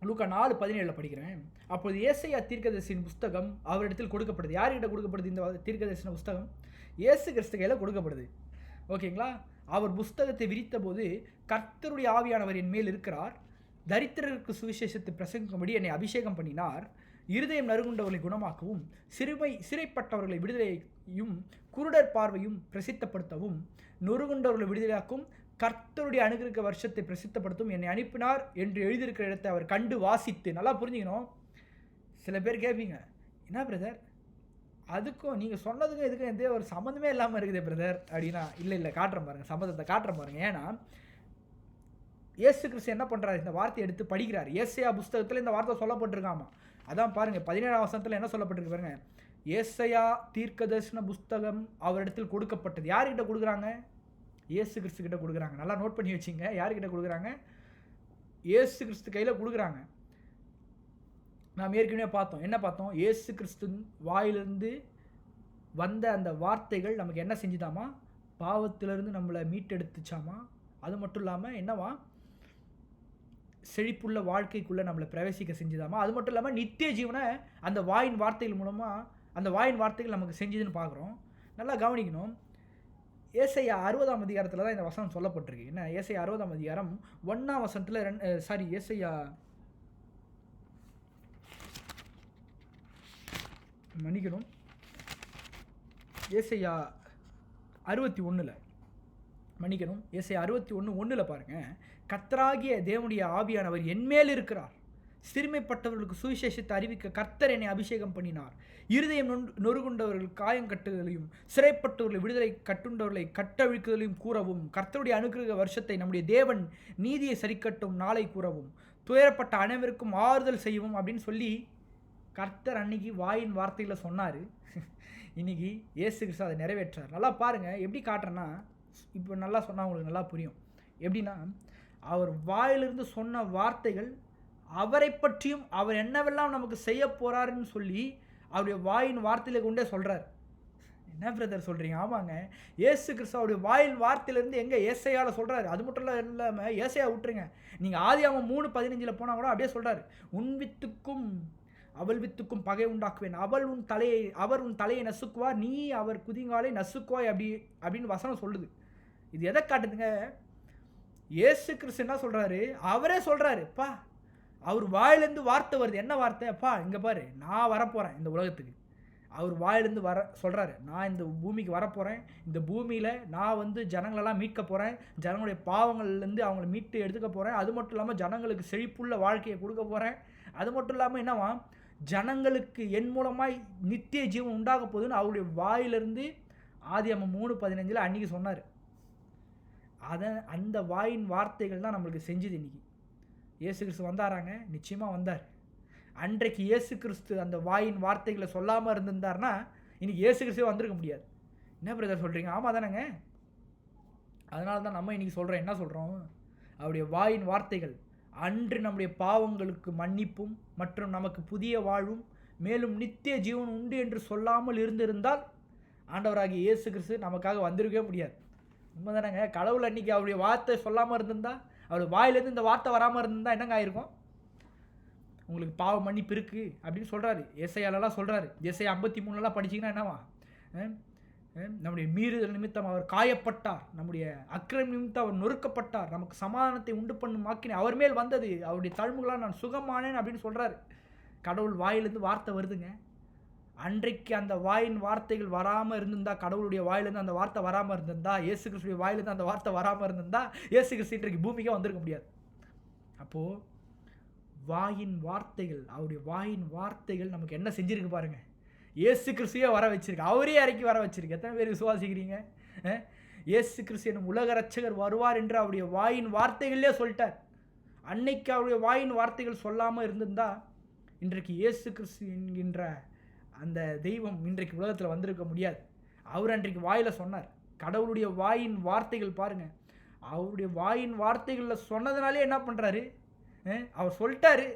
லூக்கா 4:17 படிக்கிறேன். அப்போது ஏசாயா தீர்க்கதரிசியின் புஸ்தகம் அவரிடத்தில் கொடுக்கப்படுது. யார்கிட்ட கொடுக்கப்படுது இந்த தீர்க்கதரிசன புஸ்தகம்? இயேசு கிறிஸ்து கையில் கொடுக்கப்படுது. ஓகேங்களா? அவர் புஸ்தகத்தை விரித்த போது, கர்த்தருடைய ஆவியானவர் என் மேல் இருக்கிறார், தரித்திரருக்கு சுவிசேஷத்தை பிரசங்கிக்கும்படி என்னை அபிஷேகம் பண்ணினார், இருதயம் நறுகுண்டவர்களை குணமாக்கவும், சிறைப்பட்டவர்களை விடுதலையும், குருடர் பார்வையும் பிரசித்தப்படுத்தவும், நொறுகுண்டவர்களை விடுதலையாக்கும், கர்த்தருடைய அனுகிரக வருஷத்தை பிரசித்தப்படுத்தும் என்னை அனுப்பினார் என்று எழுதியிருக்கிற இடத்தை அவர் கண்டு வாசித்து. நல்லா புரிஞ்சுக்கணும். சில பேர் கேட்பீங்க, என்ன பிரதர், அதுக்கும் நீங்கள் சொன்னதுக்கும் இதுக்கும் எந்த ஒரு சம்மந்தமே இல்லாமல் இருக்குது பிரதர் அப்படின்னா, இல்லை காட்டுறேன் பாருங்கள், சம்மந்தத்தை காட்டுறேன் பாருங்கள். ஏன்னா இயேசு கிறிஸ்து என்ன பண்ணுறாரு, இந்த வார்த்தையை எடுத்து படிக்கிறார். ஏசாயா புஸ்தகத்தில் இந்த வார்த்தை சொல்லப்பட்டிருக்காமா. அதான் பாருங்கள், 17ஆம் வசனத்தில் என்ன சொல்லப்பட்டிருக்கு பாருங்க. ஏசாயா தீர்க்கதரிசன புஸ்தகம் அவரிடத்தில் கொடுக்கப்பட்டது. யார்கிட்ட கொடுக்குறாங்க? இயேசு கிறிஸ்து கிட்ட கொடுக்குறாங்க. நல்லா நோட் பண்ணி வச்சுங்க, யார்கிட்ட கொடுக்குறாங்க? இயேசு கிறிஸ்து கையில் கொடுக்குறாங்க. நாம் ஏற்கனவே பார்த்தோம், என்ன பார்த்தோம்? இயேசு கிறிஸ்து வாயிலிருந்து வந்த அந்த வார்த்தைகள் நமக்கு என்ன செஞ்சுதாமா? பாவத்திலிருந்து நம்மளை மீட்டெடுத்துச்சாமா. அது மட்டும் இல்லாமல் என்னவா, செழிப்புள்ள வாழ்க்கைக்குள்ளே நம்மளை பிரவேசிக்க செஞ்சுதாமா. அது மட்டும் இல்லாமல் நித்திய ஜீவனை அந்த வாயின் வார்த்தைகள் மூலமாக, அந்த வாயின் வார்த்தைகள் நமக்கு செஞ்சுதுன்னு பார்க்குறோம். நல்லா கவனிக்கணும். ஏசாயா 60ஆம் அதிகாரத்தில் தான் இந்த வசனம் சொல்லப்பட்டிருக்கு. என்ன, ஏசாயா 60ஆம் அதிகாரம் 1ஆம் வசனத்தில் ஏசாயா மன்னிக்கணும், ஏசாயா 61 மன்னிக்கணும், ஏசாயா 61:1 பாருங்கள். கர்த்தராகிய தேவனுடைய ஆவியானவர் என்மேல் இருக்கிறார், சிறுமைப்பட்டவர்களுக்கு சுவிசேஷத்தை அறிவிக்க கர்த்தர் என்னை அபிஷேகம் பண்ணினார், இருதயம் நொறுகுண்டவர்கள் காயங்கட்டுதலையும், சிறைப்பட்டவர்களை விடுதலை, கட்டுண்டவர்களை கட்டவிழ்க்குதலையும் கூறவும், கர்த்தருடைய அனுக்கிரக வருஷத்தை நம்முடைய தேவன் நீதியை சரிக்கட்டும் நாளை கூறவும், துயரப்பட்ட அனைவருக்கும் ஆறுதல் செய்வோம் அப்படின்னு சொல்லி கர்த்தர் அன்னைக்கு வாயின் வார்த்தைகளை சொன்னார். இன்றைக்கி இயேசு கிறிஸ்து அதை நிறைவேற்றார். நல்லா பாருங்கள், எப்படி காட்டுறேன்னா, இப்போ நல்லா சொன்னால் உங்களுக்கு நல்லா புரியும். எப்படின்னா, அவர் வாயிலிருந்து சொன்ன வார்த்தைகள் அவரை பற்றியும் அவர் என்னவெல்லாம் நமக்கு செய்ய போகிறாருன்னு சொல்லி அவருடைய வாயின் வார்த்தையில கொண்டே சொல்கிறார். என்ன பிரதர் சொல்கிறீங்க? ஆமாங்க, இயேசு கிறிஸ்து அவருடைய வாயின் வார்த்தையிலேருந்து எங்கே ஏசையால் சொல்கிறாரு. அது மட்டும் இல்லாமல் ஏசையா விட்டுருங்க, நீங்கள் ஆதியாகமம் 3:15 போனால் கூட அப்படியே சொல்கிறார். உன் வித்துக்கும் அவள் வித்துக்கும் பகை உண்டாக்குவேன், அவர் உன் தலையை நசுக்குவார், நீ அவர் குதிங்காலை நசுக்குவாய் அப்படின்னு வசனம் சொல்லுது. இது எதை காட்டுதுங்க? இயேசு கிறிஸ்து என்ன சொல்கிறாரு? அவரே சொல்கிறாரு, பா அவர் வாயிலேருந்து வார்த்தை வருது. என்ன வார்த்தை? அப்பா இங்கே பாரு, நான் வரப்போகிறேன் இந்த உலகத்துக்கு. அவர் வாயிலேருந்து சொல்கிறாரு, நான் இந்த பூமிக்கு வரப்போகிறேன், இந்த பூமியில் நான் ஜனங்களெல்லாம் மீட்க போகிறேன், ஜனங்களுடைய பாவங்கள்லேருந்து அவங்கள மீட்டு எடுத்துக்க போகிறேன், அது மட்டும் இல்லாமல் ஜனங்களுக்கு செழிப்புள்ள வாழ்க்கையை கொடுக்க போகிறேன், அது மட்டும் இல்லாமல் என்னவா ஜனங்களுக்கு என் மூலமாய் நித்திய ஜீவன் உண்டாக போகுதுன்னு அவருடைய வாயிலிருந்து ஆதியாகமம் 3:15 அன்றைக்கி சொன்னார். அந்த வாயின் வார்த்தைகள் தான் நம்மளுக்கு செஞ்சுது. இன்றைக்கி இயேசு கிறிஸ்து வந்தாராங்க, நிச்சயமாக வந்தார். அன்றைக்கு இயேசு கிறிஸ்து அந்த வாயின் வார்த்தைகளை சொல்லாமல் இருந்திருந்தார்னா இன்றைக்கி இயேசு கிறிஸ்துவே வந்திருக்க முடியாது. என்ன பிரதர் சொல்கிறீங்க? ஆமாம் தானேங்க. அதனால தான் நம்ம இன்றைக்கி சொல்கிறோம், என்ன சொல்கிறோம்? அவருடைய வாயின் வார்த்தைகள் அன்று நம்முடைய பாவங்களுக்கு மன்னிப்பும் மற்றும் நமக்கு புதிய வாழ்வும் மேலும் நித்திய ஜீவன் உண்டு என்று சொல்லாமல் இருந்திருந்தால் ஆண்டவராகிய இயேசு கிறிஸ்து நமக்காக வந்திருக்கவே முடியாது. உண்மை தானேங்க. கடவுள் அன்றைக்கி அவருடைய வார்த்தை சொல்லாமல் இருந்திருந்தா, அவருடைய வாயிலேருந்து இந்த வார்த்தை வராமல் இருந்திருந்தால் என்னங்க ஆயிருக்கும்? உங்களுக்கு பாவ மன்னிப்பு இருக்குது அப்படின்னு சொல்கிறாரு. ஏசாயாலெல்லாம் சொல்கிறாரு. ஏசாயா 53 படிச்சிங்கன்னா என்னவா? நம்முடைய மீறுதல் நிமித்தம் அவர் காயப்பட்டார், நம்முடைய அக்கிரமம் நிமித்தம் அவர் நொறுக்கப்பட்டார், நமக்கு சமாதானத்தை உண்டு பண்ணும் ஆக்கினை அவர் மேல் வந்தது, அவருடைய தழும்புகளால் நான் சுகமானேன் அப்படின்னு சொல்கிறாரு. கடவுள் வாயிலேருந்து வார்த்தை வருதுங்க. அன்றைக்கு அந்த வாயின் வார்த்தைகள் வராமல் இருந்திருந்தா, கடவுளுடைய வாயிலேருந்து அந்த வார்த்தை வராமல் இருந்திருந்தா, இயேசு கிறிஸ்துடைய வாயிலேருந்து அந்த வார்த்தை வராமல் இருந்திருந்தா, இயேசு கிறிஸ்து இன்றைக்கு பூமிக்கே வந்திருக்க முடியாது. அப்போது வாயின் வார்த்தைகள், அவருடைய வாயின் வார்த்தைகள் நமக்கு என்ன செஞ்சுருக்கு பாருங்கள். இயேசு கிறிஸ்துவே வர வச்சிருக்கு, அவரே இறக்கி வர வச்சிருக்கு. எத்தனை பேர் விசுவாசிக்கிறீங்க? இயேசு கிறிஸ்து என்னும் உலக ரட்சகர் வருவார் என்று அவருடைய வாயின் வார்த்தைகளே சொல்லிட்டார். அன்னைக்கு அவருடைய வாயின் வார்த்தைகள் சொல்லாமல் இருந்திருந்தா இன்றைக்கு இயேசு கிறிஸ்து என்கின்ற அந்த தெய்வம் இன்றைக்கு உலகத்தில் வந்திருக்க முடியாது. அவர் அன்றைக்கு வாயில் சொன்னார். கடவுளுடைய வாயின் வார்த்தைகள் பாருங்கள், அவருடைய வாயின் வார்த்தைகளில் சொன்னதுனாலே என்ன பண்ணுறாரு? அவர் சொல்லிட்டாரு.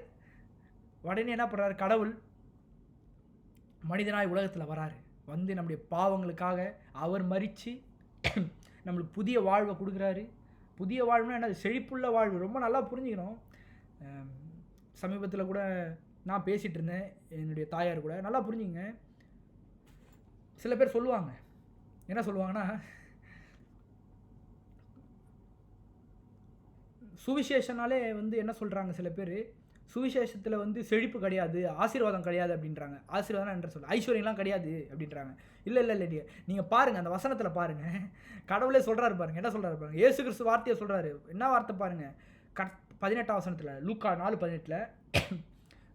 உடனே என்ன பண்ணுறாரு? கடவுள் மனிதனாய் உலகத்தில் வராரு, வந்து நம்முடைய பாவங்களுக்காக அவர் மரித்து நம்மளுக்கு புதிய வாழ்வை கொடுக்குறாரு. புதிய வாழ்வுனா என்ன? செழிப்புள்ள வாழ்வு. ரொம்ப நல்லா புரிஞ்சுக்கணும். சமீபத்தில் கூட நான் பேசிகிட்டு இருந்தேன் என்னுடைய தாயார் கூட. நல்லா புரிஞ்சுங்க. சில பேர் சொல்லுவாங்க, என்ன சொல்லுவாங்கன்னா, சுவிசேஷனாலே என்ன சொல்கிறாங்க சில பேர், சுவிசேஷத்தில் செழிப்பு கிடையாது, ஆசீர்வாதம் கிடையாது அப்படின்றாங்க. ஆசீர்வாதம் என்று சொல்ல ஐஸ்வர்யம்லாம் கிடையாது அப்படின்றாங்க. இல்லை இல்லை இல்லை, நீங்கள் பாருங்கள், அந்த வசனத்தில் பாருங்கள், கடவுளே சொல்கிறாரு பாருங்கள். என்ன சொல்கிறாரு பாருங்கள்? இயேசு கிறிஸ்து வார்த்தையை சொல்கிறாரு. என்ன வார்த்தை பாருங்கள்? 18ஆம் வசனத்தில், லூக்கா 4:18,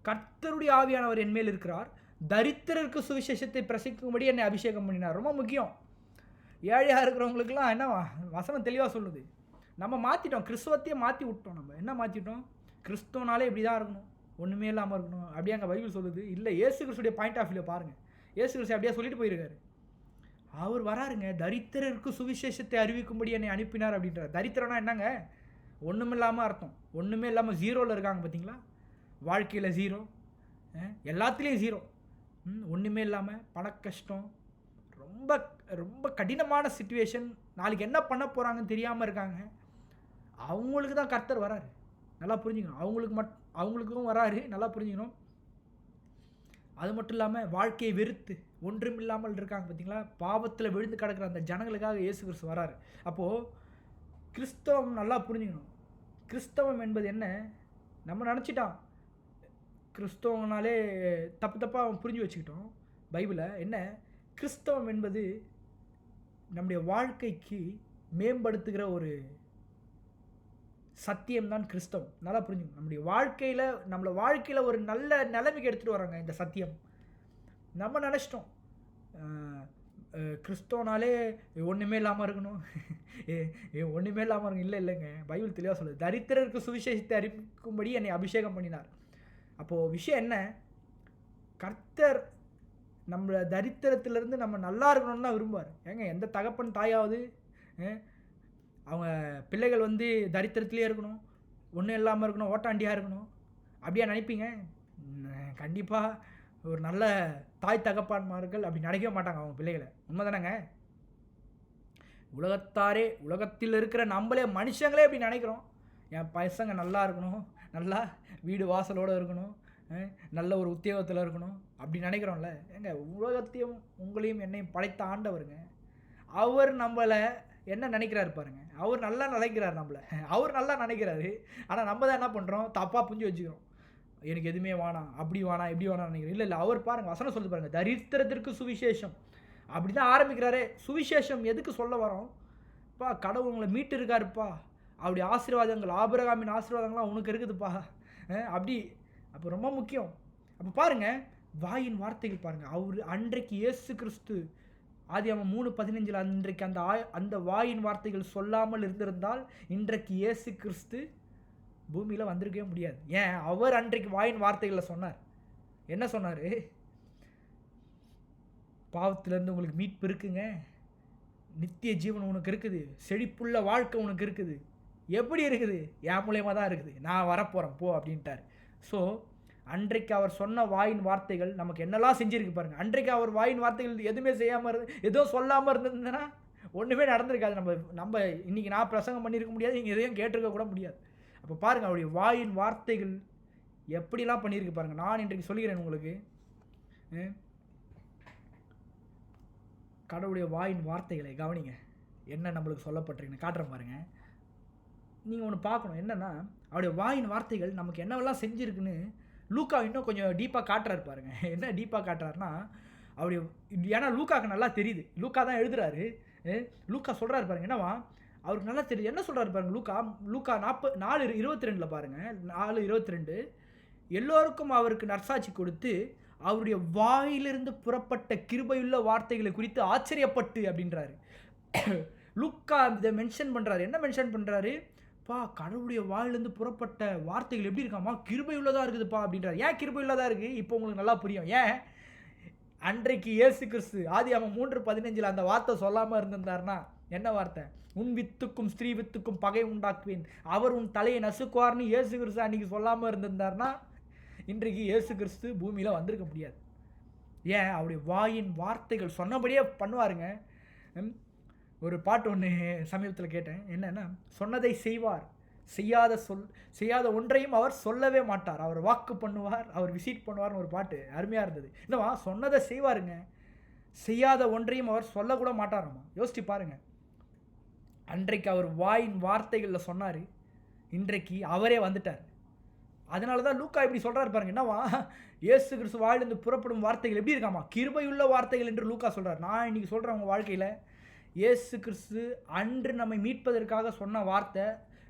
கர்த்தருடைய ஆவியானவர் என் மேல் இருக்கிறார், தரித்திரருக்கு சுவிசேஷத்தை பிரசங்கிக்கும்படி என்னை அபிஷேகம் பண்ணினார். ரொம்ப முக்கியம். ஏழையாக இருக்கிறவங்களுக்குலாம் என்ன வசனம் தெளிவாக சொல்லுது. நம்ம மாற்றிட்டோம், கிறிஸ்துவத்தையே மாற்றி விட்டோம். நம்ம என்ன மாற்றிட்டோம்? கிறிஸ்துவனாலே இப்படி தான் இருக்கணும், ஒன்றுமே இல்லாமல் இருக்கணும் அப்படியே அங்கே பைபிள் சொல்லுது. இல்லை, இயேசு கிறிஸ்துடைய பாயிண்ட் ஆஃப் வியூவில் பாருங்கள். இயேசு கிறிஸ்து அப்படியே சொல்லிட்டு போயிருக்காரு. அவர் வராருங்க, தரித்திரருக்கு சுவிசேஷத்தை அறிவிக்கும்படி என்னை அனுப்பினார் அப்படின்றார். தரித்திரம்னா என்னங்க? ஒன்றுமே இல்லாமல் அர்த்தம். ஒன்றுமே இல்லாமல் ஜீரோவில் இருக்காங்க பார்த்தீங்களா? வாழ்க்கையில் ஜீரோ, எல்லாத்துலேயும் ஜீரோ, ஒன்றுமே இல்லாமல் பண கஷ்டம், ரொம்ப ரொம்ப கடினமான சிச்சுவேஷன், நாளைக்கு என்ன பண்ண போகிறாங்கன்னு தெரியாமல் இருக்காங்க. அவங்களுக்கு தான் கர்த்தர் வராரு. நல்லா புரிஞ்சுக்கணும். அவங்களுக்கும் வராரு. நல்லா புரிஞ்சுக்கணும். அது மட்டும் இல்லாமல் வாழ்க்கையை வெறுத்து ஒன்றும் இல்லாமல் இருக்காங்க பார்த்தீங்களா? பாவத்தில் விழுந்து கிடக்கிற அந்த ஜனங்களுக்காக இயேசு கிறிஸ்து வராரு. அப்போது கிறிஸ்தவம் நல்லா புரிஞ்சுக்கணும். கிறிஸ்தவம் என்பது என்ன? நம்ம நினச்சிட்டான் கிறிஸ்தவனாலே தப்பாக அவன் புரிஞ்சு வச்சுக்கிட்டோம் பைபிளை. என்ன? கிறிஸ்தவம் என்பது நம்முடைய வாழ்க்கைக்கு மேம்படுத்துகிற ஒரு சத்தியம்தான் கிறிஸ்தவம். நல்லா புரிஞ்சுக்கணும். நம்மளை வாழ்க்கையில் ஒரு நல்ல நிலைமைக்கு எடுத்துகிட்டு வராங்க இந்த சத்தியம். நம்ம நினச்சிட்டோம் கிறிஸ்தவனாலே ஒன்றுமே இல்லாமல் இருக்கணும், ஒன்றுமே இல்லாமல் இருக்கணும். இல்லை இல்லைங்க, பைபிள் தெளிவாக சொல்லுது, தரித்திரருக்கு சுவிசேஷத்தை அறிவிக்கும்படி என்னை அபிஷேகம் பண்ணினார். அப்போது விஷயம் என்ன, கர்த்தர் நம்மளை தரித்திரத்திலேருந்து நம்ம நல்லா இருக்கணும்னு தான் விரும்புவார். ஏங்க எந்த தகப்பன் தாயாவது அவங்க பிள்ளைகள் வந்து தரித்திரத்திலே இருக்கணும், ஒன்றும் இல்லாமல் இருக்கணும், ஓட்டாண்டியாக இருக்கணும் அப்படியா நினைப்பீங்க? கண்டிப்பாக ஒரு நல்ல தாய் தகப்பான்மார்கள் அப்படி நினைக்கவே மாட்டாங்க அவங்க பிள்ளைகளை. உண்மை தானேங்க? உலகத்தாரே, உலகத்தில் இருக்கிற நம்மளே மனுஷங்களே அப்படி நினைக்கிறோம். என் பசங்க நல்லா இருக்கணும், நல்லா வீடு வாசலோடு இருக்கணும், நல்ல ஒரு உத்தியோகத்தில் இருக்கணும் அப்படி நினைக்கிறோம்ல. ஏங்க உலகத்தையும் உங்களையும் என்னையும் படைத்த ஆண்டவருங்க, அவர் நம்மளை என்ன நினைக்கிறாரு பாருங்க. அவர் நல்லா நினைக்கிறார் நம்மளை, அவர் நல்லா நினைக்கிறாரு. ஆனால் நம்ம தான் என்ன பண்ணுறோம், தப்பாக புரிஞ்சு வச்சுக்கிறோம். எனக்கு எதுவுமே வேணாம், அப்படி வேணாம், இப்படி வேணாம் நினைக்கிறேன். இல்லை அவர் பாருங்கள், வசனம் சொல்லி பாருங்கள், தரித்திரத்திற்கு சுவிசேஷம் அப்படி தான் ஆரம்பிக்கிறாரே. சுவிசேஷம் எதுக்கு சொல்ல வரோம்? கடவுள் உங்களை மீட்டு இருக்காருப்பா, அப்படி ஆசீர்வாதங்கள், ஆபிரகாமின் ஆசீர்வாதங்கள்லாம் உனக்கு இருக்குதுப்பா அப்படி. அப்போ ரொம்ப முக்கியம். அப்போ பாருங்கள், வாயின் வார்த்தைகள் பாருங்கள். அவர் அன்றைக்கு இயேசு கிறிஸ்து ஆதியாகமம் 3:15 அன்றைக்கு அந்த வாயின் வார்த்தைகள் சொல்லாமல் இருந்திருந்தால் இன்றைக்கு இயேசு கிறிஸ்து பூமியில் வந்திருக்கவே முடியாது. ஏன், அவர் அன்றைக்கு வாயின் வார்த்தைகளை சொன்னார். என்ன சொன்னார்? பாவத்திலேருந்து உங்களுக்கு மீட்பு இருக்குங்க, நித்திய ஜீவன் உனக்கு இருக்குது, செழிப்புள்ள வாழ்க்கை உனக்கு இருக்குது. எப்படி இருக்குது? என் மூலியமாக தான் இருக்குது, நான் வரப்போகிறேன் போ அப்படின்ட்டார். ஸோ அன்றைக்கு அவர் சொன்ன வாயின் வார்த்தைகள் நமக்கு என்னெல்லாம் செஞ்சுருக்கு பாருங்கள். அன்றைக்கு அவர் வாயின் வார்த்தைகள் எதுவுமே செய்யாமல் எதுவும் சொல்லாமல் இருந்ததுன்னா ஒன்றுமே நடந்திருக்காது. நம்ம இன்றைக்கி நான் பிரசங்கம் பண்ணியிருக்க முடியாது, நீங்கள் எதையும் கேட்டிருக்க கூட முடியாது. அப்போ பாருங்கள், அவருடைய வாயின் வார்த்தைகள் எப்படிலாம் பண்ணியிருக்கு பாருங்கள். நான் இன்றைக்கு சொல்கிறேன் உங்களுக்கு, கடவுளுடைய வாயின் வார்த்தைகளை கவனிங்க, என்ன நம்மளுக்கு சொல்லப்பட்டிருக்குன்னு காட்டுறேன் பாருங்கள். நீங்கள் ஒன்று பார்க்கணும், என்னென்னா அவருடைய வாயின் வார்த்தைகள் நமக்கு என்னவெல்லாம் செஞ்சுருக்குன்னு லூக்கா இன்னும் கொஞ்சம் டீப்பாக காட்டுறாரு பாருங்க. என்ன டீப்பாக காட்டுறாருன்னா, அவருடைய, ஏன்னா லூக்காவுக்கு நல்லா தெரியுது, லூக்கா தான் எழுதுறாரு. லூக்கா சொல்கிறாரு பாருங்க, என்னவா அவருக்கு நல்லா தெரியுது. என்ன சொல்கிறாரு பாருங்க, லூக்கா 4:22 பாருங்கள், 4:22, எல்லோருக்கும் அவருக்கு நற்சாட்சி கொடுத்து அவருடைய வாயிலிருந்து புறப்பட்ட கிருபையுள்ள வார்த்தைகளை குறித்து ஆச்சரியப்பட்டு அப்படின்றாரு. லூக்கா இதை மென்ஷன் பண்ணுறாரு. என்ன மென்ஷன் பண்ணுறாரு? கடவுளுடைய வாயிலிருந்து புறப்பட்ட வார்த்தைகள் எப்படி இருக்காமா, கிருபை உள்ளதாக இருக்குதுப்பா அப்படின்றார். ஏன் கிருபை உள்ளதாக இருக்குது? இப்போ உங்களுக்கு நல்லா புரியும். ஏன், அன்றைக்கு இயேசு கிறிஸ்து ஆதியாகமம் 3:15 அந்த வார்த்தை சொல்லாமல் இருந்திருந்தார்னா, என்ன வார்த்தை? உன் வித்துக்கும் ஸ்திரீ வித்துக்கும் பகை உண்டாக்குவேன், அவர் உன் தலையை நசுக்குவார்னு இயேசு கிறிஸ்து அன்றைக்கி சொல்லாமல் இருந்திருந்தார்னா இன்றைக்கு இயேசு கிறிஸ்து பூமியில் வந்திருக்க முடியாது. ஏன், அவருடைய வாயின் வார்த்தைகள் சொன்னபடியே பண்ணுவாருங்க. ஒரு பாட்டு ஒன்று சமீபத்தில் கேட்டேன், என்னென்னா, சொன்னதை செய்வார், செய்யாத ஒன்றையும் அவர் சொல்லவே மாட்டார், அவர் வாக்கு பண்ணுவார், அவர் விசிட் பண்ணுவார்னு ஒரு பாட்டு அருமையாக இருந்தது. என்னவா, சொன்னதை செய்வாருங்க, செய்யாத ஒன்றையும் அவர் சொல்லக்கூட மாட்டாராமா. யோசிச்சு பாருங்க, அன்றைக்கு அவர் வாயின் வார்த்தைகளில் சொன்னார், இன்றைக்கு அவரே வந்துட்டார். அதனால தான் லூக்கா இப்படி சொல்கிறார் பாருங்க. என்னவா, இயேசு கிறிஸ்து வாயிலிருந்து புறப்படும் வார்த்தைகள் எப்படி இருக்காமா, கிருபையுள்ள வார்த்தைகள் என்று லூக்கா சொல்கிறார். நான் இன்றைக்கி சொல்கிறேன், உங்கள் வாழ்க்கையில் இயேசு கிறிஸ்து அன்று நம்மை மீட்பதற்காக சொன்ன வார்த்தை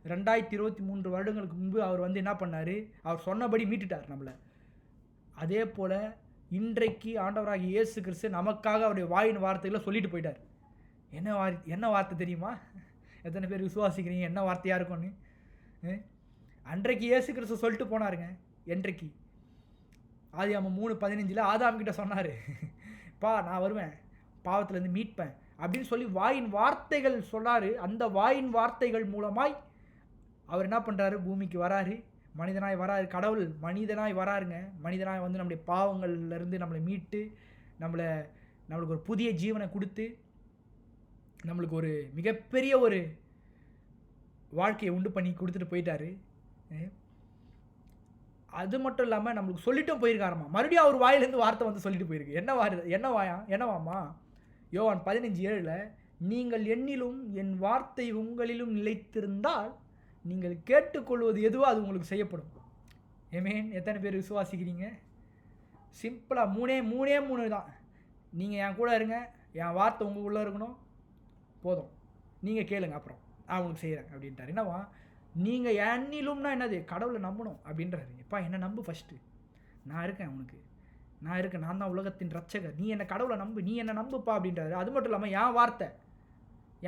2023 வருடங்களுக்கு முன்பு அவர் வந்து என்ன பண்ணார், அவர் சொன்னபடி மீட்டுட்டார் நம்மளை. அதே போல் இன்றைக்கு ஆண்டவராக இயேசு கிறிஸ்து நமக்காக அவருடைய வாயின் வார்த்தைகளை சொல்லிட்டு போயிட்டார். என்ன வார்த்தை தெரியுமா? எத்தனை பேர் விசுவாசிக்கிறீங்க என்ன வார்த்தையாக இருக்கும்னு? அன்றைக்கு இயேசு கிறிஸ்து சொல்லிட்டு போனாருங்க. என்றைக்கு? ஆதியாகமம் 3:15 ஆதாம் கிட்ட சொன்னார், நான் வருவேன், பாவத்திலேருந்து மீட்பேன் அப்படின்னு சொல்லி வாயின் வார்த்தைகள் சொன்னார். அந்த வாயின் வார்த்தைகள் மூலமாய் அவர் என்ன பண்ணுறாரு, பூமிக்கு வராரு, மனிதனாய் வராரு. கடவுள் மனிதனாய் வராருங்க. மனிதனாய் வந்து நம்முடைய பாவங்கள்லேருந்து நம்மளை மீட்டு நம்மளுக்கு ஒரு புதிய ஜீவனை கொடுத்து நம்மளுக்கு ஒரு மிகப்பெரிய ஒரு வாழ்க்கையை உண்டு பண்ணி கொடுத்துட்டு போயிட்டாரு. அது மட்டும் இல்லாமல் நம்மளுக்கு சொல்லிட்டும் போயிருக்காரம்மா. மறுபடியும் அவர் வாயிலேருந்து வார்த்தை வந்து சொல்லிட்டு போயிருக்கு. என்னவாமா யோவான் 15:7, நீங்கள் என்னிலும் என் வார்த்தை உங்களிலும் நிலைத்திருந்தால் நீங்கள் கேட்டுக்கொள்வது எதுவோ அது உங்களுக்கு செய்யப்படும். ஏமேன். எத்தனை பேர் விசுவாசிக்கிறீங்க? சிம்பிளாக மூணே தான். நீங்கள் என் கூட இருங்க, என் வார்த்தை உங்களுக்குள்ளே இருக்கணும், போதும், நீங்கள் கேளுங்க, அப்புறம் நான் உங்களுக்கு செய்கிறேன் அப்படின்ட்டார். என்னவா, நீங்கள் என்னிலும்னா என்னது, கடவுளை நம்பணும் அப்படின்றாரு. எப்பா என்ன நம்பு ஃபஸ்ட்டு, நான் இருக்கேன் உனக்கு, நான் இருக்கேன், நான் தான் உலகத்தின் ரட்சகர், நீ என்னை கடவுளை நம்பு, நீ என்னை நம்புப்பா அப்படின்றாரு. அது மட்டும் இல்லாமல்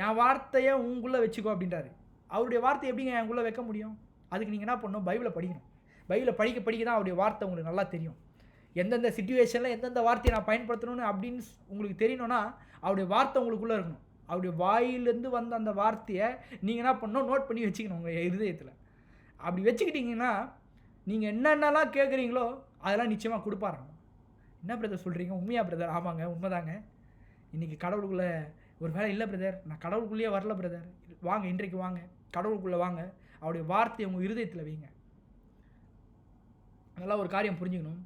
என் வார்த்தையை உங்களுக்குள்ளே வச்சுக்கோ அப்படின்றாரு. அவருடைய வார்த்தை எப்படிங்க எங்களுக்குள்ளே வைக்க முடியும்? அதுக்கு நீங்கள் என்ன பண்ணணும்? பைபிளை படிக்கணும். பைபிளை படிக்க தான் அவருடைய வார்த்தை உங்களுக்கு நல்லா தெரியும். எந்தெந்த சிச்சுவேஷனில் எந்தெந்த வார்த்தையை நான் பயன்படுத்தணும்னு அப்படின்னு உங்களுக்கு தெரியணும்னா அவருடைய வார்த்தை உங்களுக்குள்ளே இருக்கணும். அவருடைய வாயிலேருந்து வந்த அந்த வார்த்தையை நீங்கள் என்ன பண்ணணும்? நோட் பண்ணி வச்சுக்கணும் உங்கள் இருதயத்தில். அப்படி வச்சுக்கிட்டிங்கன்னா நீங்கள் என்னென்னலாம் கேட்குறீங்களோ அதெல்லாம் நிச்சயமாக கொடுப்பாராங்க. என்ன பிரதர் சொல்கிறீங்க? உண்மையா பிரதர்? ஆமாங்க, உண்மைதாங்க. இன்றைக்கி கடவுளுக்குள்ளே ஒரு வேலை இல்லை பிரதர், நான் கடவுளுக்குள்ளேயே வரல பிரதர். வாங்க, இன்றைக்கு வாங்க, கடவுளுக்குள்ளே வாங்க, அவருடைய வார்த்தையை உங்கள் இருதயத்தில் வைங்க. அதெல்லாம் ஒரு காரியம் புரிஞ்சுக்கணும்.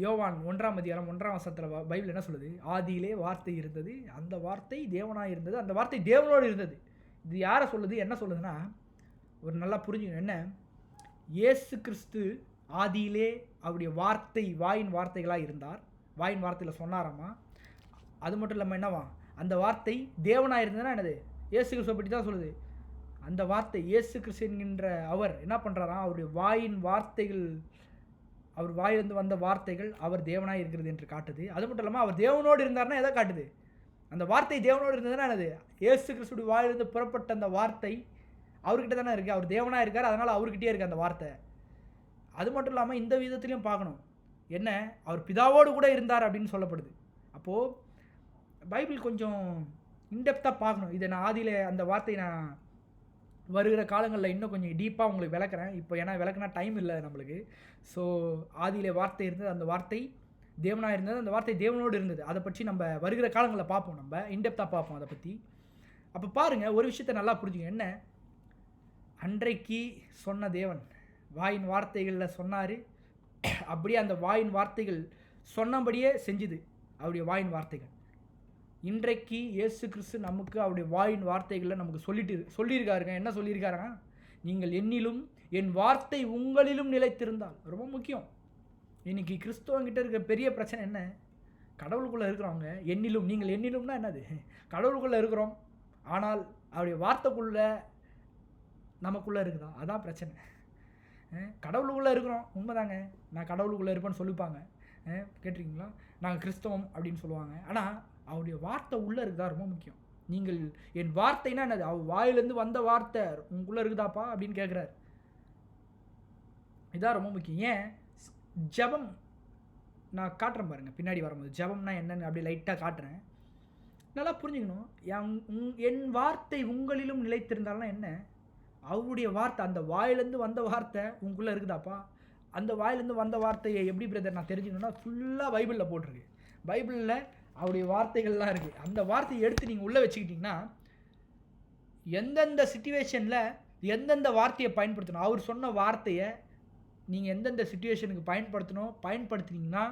யோவான் 1:1 பைபிள் என்ன சொல்லுது? ஆதியிலே வார்த்தை இருந்தது, அந்த வார்த்தை தேவனாக இருந்தது, அந்த வார்த்தை தேவனோடு இருந்தது. இது யாரை சொல்லுது? என்ன சொல்லுதுன்னா, ஒரு நல்லா புரிஞ்சுக்கணும். என்ன? இயேசு கிறிஸ்து ஆதியிலே அவருடைய வார்த்தை வாயின் வார்த்தைகளாக இருந்தார், வாயின் வார்த்தையில் சொன்னாராமா. அது மட்டும் இல்லாமல் என்னவா? அந்த வார்த்தை தேவனாக இருந்ததுன்னா என்னது? இயேசு கிறிஸ்துவை பற்றி தான் சொல்லுது. அந்த வார்த்தை இயேசு கிறிஸ்து என்கின்ற அவர் என்ன பண்ணுறாராம்? அவருடைய வாயின் வார்த்தைகள், அவர் வாயிலிருந்து வந்த வார்த்தைகள் அவர் தேவனாக இருக்கிறது என்று காட்டுது. அது மட்டும் இல்லாமல் அவர் தேவனோடு இருந்தார்னா எதை காட்டுது? அந்த வார்த்தை தேவனோடு இருந்ததுன்னா என்னது? இயேசு கிறிஸ்துடைய வாயிலிருந்து புறப்பட்ட அந்த வார்த்தை அவர்கிட்ட தானே இருக்குது. அவர் தேவனாக இருக்கார், அதனால் அவர்கிட்டே இருக்குது அந்த வார்த்தை. அது மட்டும் இல்லாமல் இந்த விதத்துலையும் பார்க்கணும். என்ன? அவர் பிதாவோடு கூட இருந்தார் அப்படின்னு சொல்லப்படுது. அப்போது பைபிள் கொஞ்சம் இன்டெப்த்தாக பார்க்கணும். இதை நான் ஆதியில் அந்த வார்த்தையை நான் வருகிற காலங்களில் இன்னும் கொஞ்சம் டீப்பாக உங்களுக்கு விளக்குறேன். இப்போ ஏன்னா விளக்குனா டைம் இல்லை நம்மளுக்கு. ஸோ ஆதியிலே வார்த்தை இருந்தது, அந்த வார்த்தை தேவனாக இருந்தது, அந்த வார்த்தை தேவனோடு இருந்தது. அதை பற்றி நம்ம வருகிற காலங்களில் பார்ப்போம், நம்ம இன்டெப்த்தாக பார்ப்போம் அதை பற்றி. அப்போ பாருங்கள், ஒரு விஷயத்தை நல்லா புரிஞ்சுங்க. என்ன? அன்றைக்கு சொன்ன தேவன் வாயின் வார்த்தைகளில் சொன்னார், அப்படியே அந்த வாயின் வார்த்தைகள் சொன்னபடியே செஞ்சுது அவருடைய வாயின் வார்த்தைகள். இன்றைக்கு இயேசு கிறிஸ்து நமக்கு அவருடைய வாயின் வார்த்தைகளில் நமக்கு சொல்லியிருக்காருங்க. என்ன சொல்லியிருக்காருங்க? நீங்கள் என்னிலும் என் வார்த்தை உங்களிலும் நிலைத்திருந்தால். ரொம்ப முக்கியம். இன்றைக்கி கிறிஸ்துவங்கிட்ட இருக்கிற பெரிய பிரச்சனை என்ன? கடவுளுக்குள்ளே இருக்கிறவங்க என்னிலும், நீங்கள் என்னிலும்னா என்னது? கடவுளுக்குள்ளே இருக்கிறோம், ஆனால் அவருடைய வார்த்தைக்குள்ளே நமக்குள்ளே இருக்குதா? அதான் பிரச்சனை. கடவுளுக்குள்ளே இருக்கிறோம், உண்மைதாங்க, நான் கடவுளுக்குள்ளே இருப்பேன்னு சொல்லிப்பாங்க. கேட்டிருக்கீங்களா? நாங்கள் கிறிஸ்தவம் அப்படின்னு சொல்லுவாங்க. ஆனால் அவருடைய வார்த்தை உள்ளே இருக்குதா? ரொம்ப முக்கியம். நீங்கள் என் வார்த்தைனா என்னது? அவர் வாயிலேருந்து வந்த வார்த்தை உங்களுக்குள்ளே இருக்குதாப்பா அப்படின்னு கேட்குறாரு. இதான் ரொம்ப முக்கியம். ஏன்? ஜபம் நான் காட்டுறேன் பாருங்கள், பின்னாடி வரும்போது ஜபம்னா என்னன்னு அப்படி லைட்டாக காட்டுறேன். நல்லா புரிஞ்சுக்கணும். என் வார்த்தை உங்களிலும் நிலைத்திருந்தாலும் என்ன? அவருடைய வார்த்தை, அந்த வாயிலேருந்து வந்த வார்த்தை உங்களுக்குள்ளே இருக்குதாப்பா? அந்த வாயிலேருந்து வந்த வார்த்தையை எப்படி பிரதர் நான் தெரிஞ்சுக்கணுன்னா, ஃபுல்லாக பைபிளில் போட்டிருக்கு. பைபிளில் அவருடைய வார்த்தைகள்லாம் இருக்குது. அந்த வார்த்தையை எடுத்து நீங்கள் உள்ளே வச்சுக்கிட்டிங்கன்னா, எந்தெந்த சிச்சுவேஷனில் எந்தெந்த வார்த்தையை பயன்படுத்தணும், அவர் சொன்ன வார்த்தையை நீங்கள் எந்தெந்த சிச்சுவேஷனுக்கு பயன்படுத்தினீங்கன்னா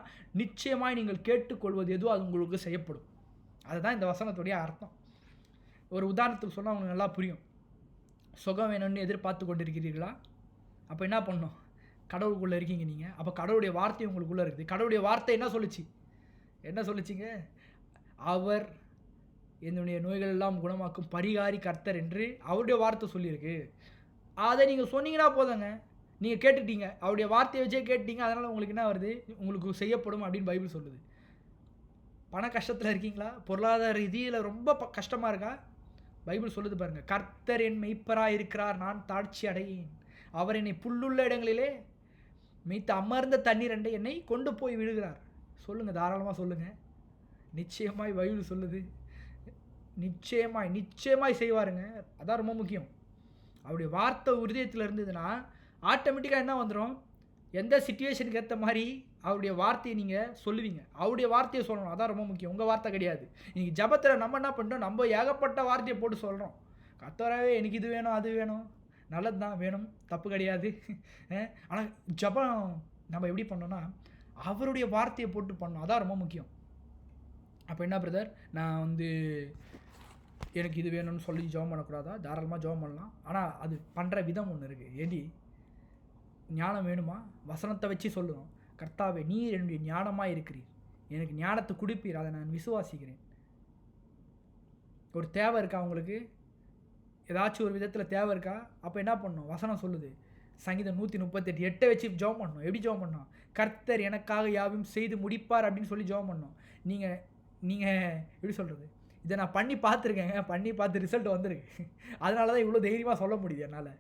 நிச்சயமாக நீங்கள் கேட்டுக்கொள்வது எதுவும் அது உங்களுக்கு செய்யப்படும். அதுதான் இந்த வசனத்துடைய அர்த்தம். ஒரு உதாரணத்துக்கு சொன்னால் உங்களுக்கு நல்லா புரியும். சுகம் வேணும்னு எதிர்பார்த்து கொண்டிருக்கிறீர்களா? அப்போ என்ன பண்ணணும்? கடவுளுக்குள்ளே இருக்கீங்க நீங்கள். அப்போ கடவுளுடைய வார்த்தை உங்களுக்குள்ளே இருக்குது. கடவுளுடைய வார்த்தை என்ன சொல்லிச்சிங்க? அவர் என்னுடைய நோய்கள் எல்லாம் குணமாக்கும் பரிகாரி கர்த்தர் என்று அவருடைய வார்த்தை சொல்லியிருக்கு. அதை நீங்கள் சொன்னீங்கன்னா போதுங்க, நீங்கள் கேட்டுட்டீங்க, அவருடைய வார்த்தையை வச்சே கேட்டீங்க, அதனால் உங்களுக்கு என்ன வருது? உங்களுக்கு செய்யப்படும் அப்படின்னு பைபிள் சொல்லுது. பண கஷ்டத்தில் இருக்கீங்களா? பொருளாதார ரீதியில் ரொம்ப கஷ்டமாக இருக்கா? பைபிள் சொல்லுது பாருங்கள், கர்த்தர் என் மெய்ப்பராக இருக்கிறார், நான் தாழ்ச்சி அடையேன். அவர் என்னை புல்லுள்ள இடங்களிலே மேய்த்து அமர்ந்த தண்ணீர் அண்டை என்னை கொண்டு போய் விடுகிறார். சொல்லுங்கள், தாராளமாக சொல்லுங்கள். நிச்சயமாய் பைபிள் சொல்லுது, நிச்சயமாய் செய்வாருங்க. அதான் ரொம்ப முக்கியம். அவருடைய வார்த்தை உறுதியத்தில் இருந்ததுன்னா ஆட்டோமேட்டிக்காக என்ன வந்துடும்? எந்த சிச்சுவேஷனுக்கு ஏற்ற மாதிரி அவருடைய வார்த்தையை நீங்கள் சொல்லுவீங்க. அவருடைய வார்த்தையை சொல்லணும், அதான் ரொம்ப முக்கியம். உங்கள் வார்த்தை கிடையாது. இன்றைக்கி ஜபத்தில் நம்ம என்ன பண்ணிட்டோம்? நம்ம ஏகப்பட்ட வார்த்தையை போட்டு சொல்கிறோம். கர்த்தராவே எனக்கு இது வேணும், அது வேணும். நல்லது தான், வேணும், தப்பு கிடையாது. ஆனால் ஜபம் நம்ம எப்படி பண்ணோன்னா அவருடைய வார்த்தையை போட்டு பண்ணோம், அதான் ரொம்ப முக்கியம். அப்போ என்ன பிரதர், நான் எனக்கு இது வேணும்னு சொல்லி ஜெபம் பண்ணக்கூடாதா? தாராளமாக ஜெபம் பண்ணலாம். ஆனால் அது பண்ணுற விதம் ஒன்று இருக்குது. ஏடி ஞானம் வேணுமா? வசனத்தை வச்சு சொல்லணும். கர்த்தாவே நீர் என்னுடைய ஞானமாக இருக்கிறீர், எனக்கு ஞானத்தை கொடுப்பீர், அதை நான் விசுவாசிக்கிறேன். ஒரு தேவை இருக்கா உங்களுக்கு? ஏதாச்சும் ஒரு விதத்தில் தேவை இருக்கா? அப்போ என்ன பண்ணணும்? வசனம் சொல்லுது, சங்கீதம் 138 8 வச்சு ஜெபம் பண்ணணும். எப்படி ஜெபம் பண்ணணும்? கர்த்தர் எனக்காக யாவும் செய்து முடிப்பார் அப்படின்னு சொல்லி ஜெபம் பண்ணணும். நீங்கள் எப்படி சொல்கிறது, இதை நான் பண்ணி பார்த்துருக்கேங்க, பண்ணி பார்த்து ரிசல்ட் வந்திருக்கு. அதனால தான் இவ்வளோ தைரியமாக சொல்ல முடியுது என்னால்.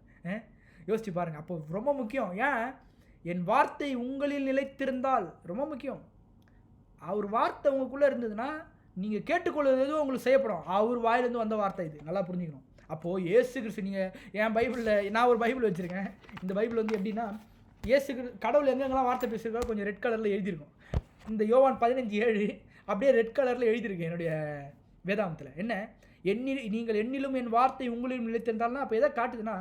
யோசிச்சு பாருங்கள். அப்போ ரொம்ப முக்கியம். ஏன்? என் வார்த்தை உங்களில் நிலைத்திருந்தால் ரொம்ப முக்கியம். அவர் வார்த்தை உங்களுக்குள்ளே இருந்ததுன்னா நீங்கள் கேட்டுக்கொள்வது எதுவும் உங்களுக்கு செய்யப்படும். அவர் வாயிலேருந்து வந்த வார்த்தை இது, நல்லா புரிஞ்சுக்கணும். அப்போது இயேசு கிறிஸ்து, நீங்கள் என் பைபிளில், நான் ஒரு பைபிள் வச்சுருக்கேன். இந்த பைபிள் வந்து எப்படின்னா, இயேசு கடவுள் எங்கெங்கெல்லாம் வார்த்தை பேசுகிறதோ கொஞ்சம் ரெட் கலரில் எழுதியிருக்கும். இந்த யோவான் 15:7 அப்படியே ரெட் கலரில் எழுதியிருக்கேன் என்னுடைய வேதாந்தத்தில். என்ன? நீங்கள் என்னிலும் என் வார்த்தை உங்களிலும் நிலைத்திருந்தால்னா அப்போ எதை காட்டுதுன்னா,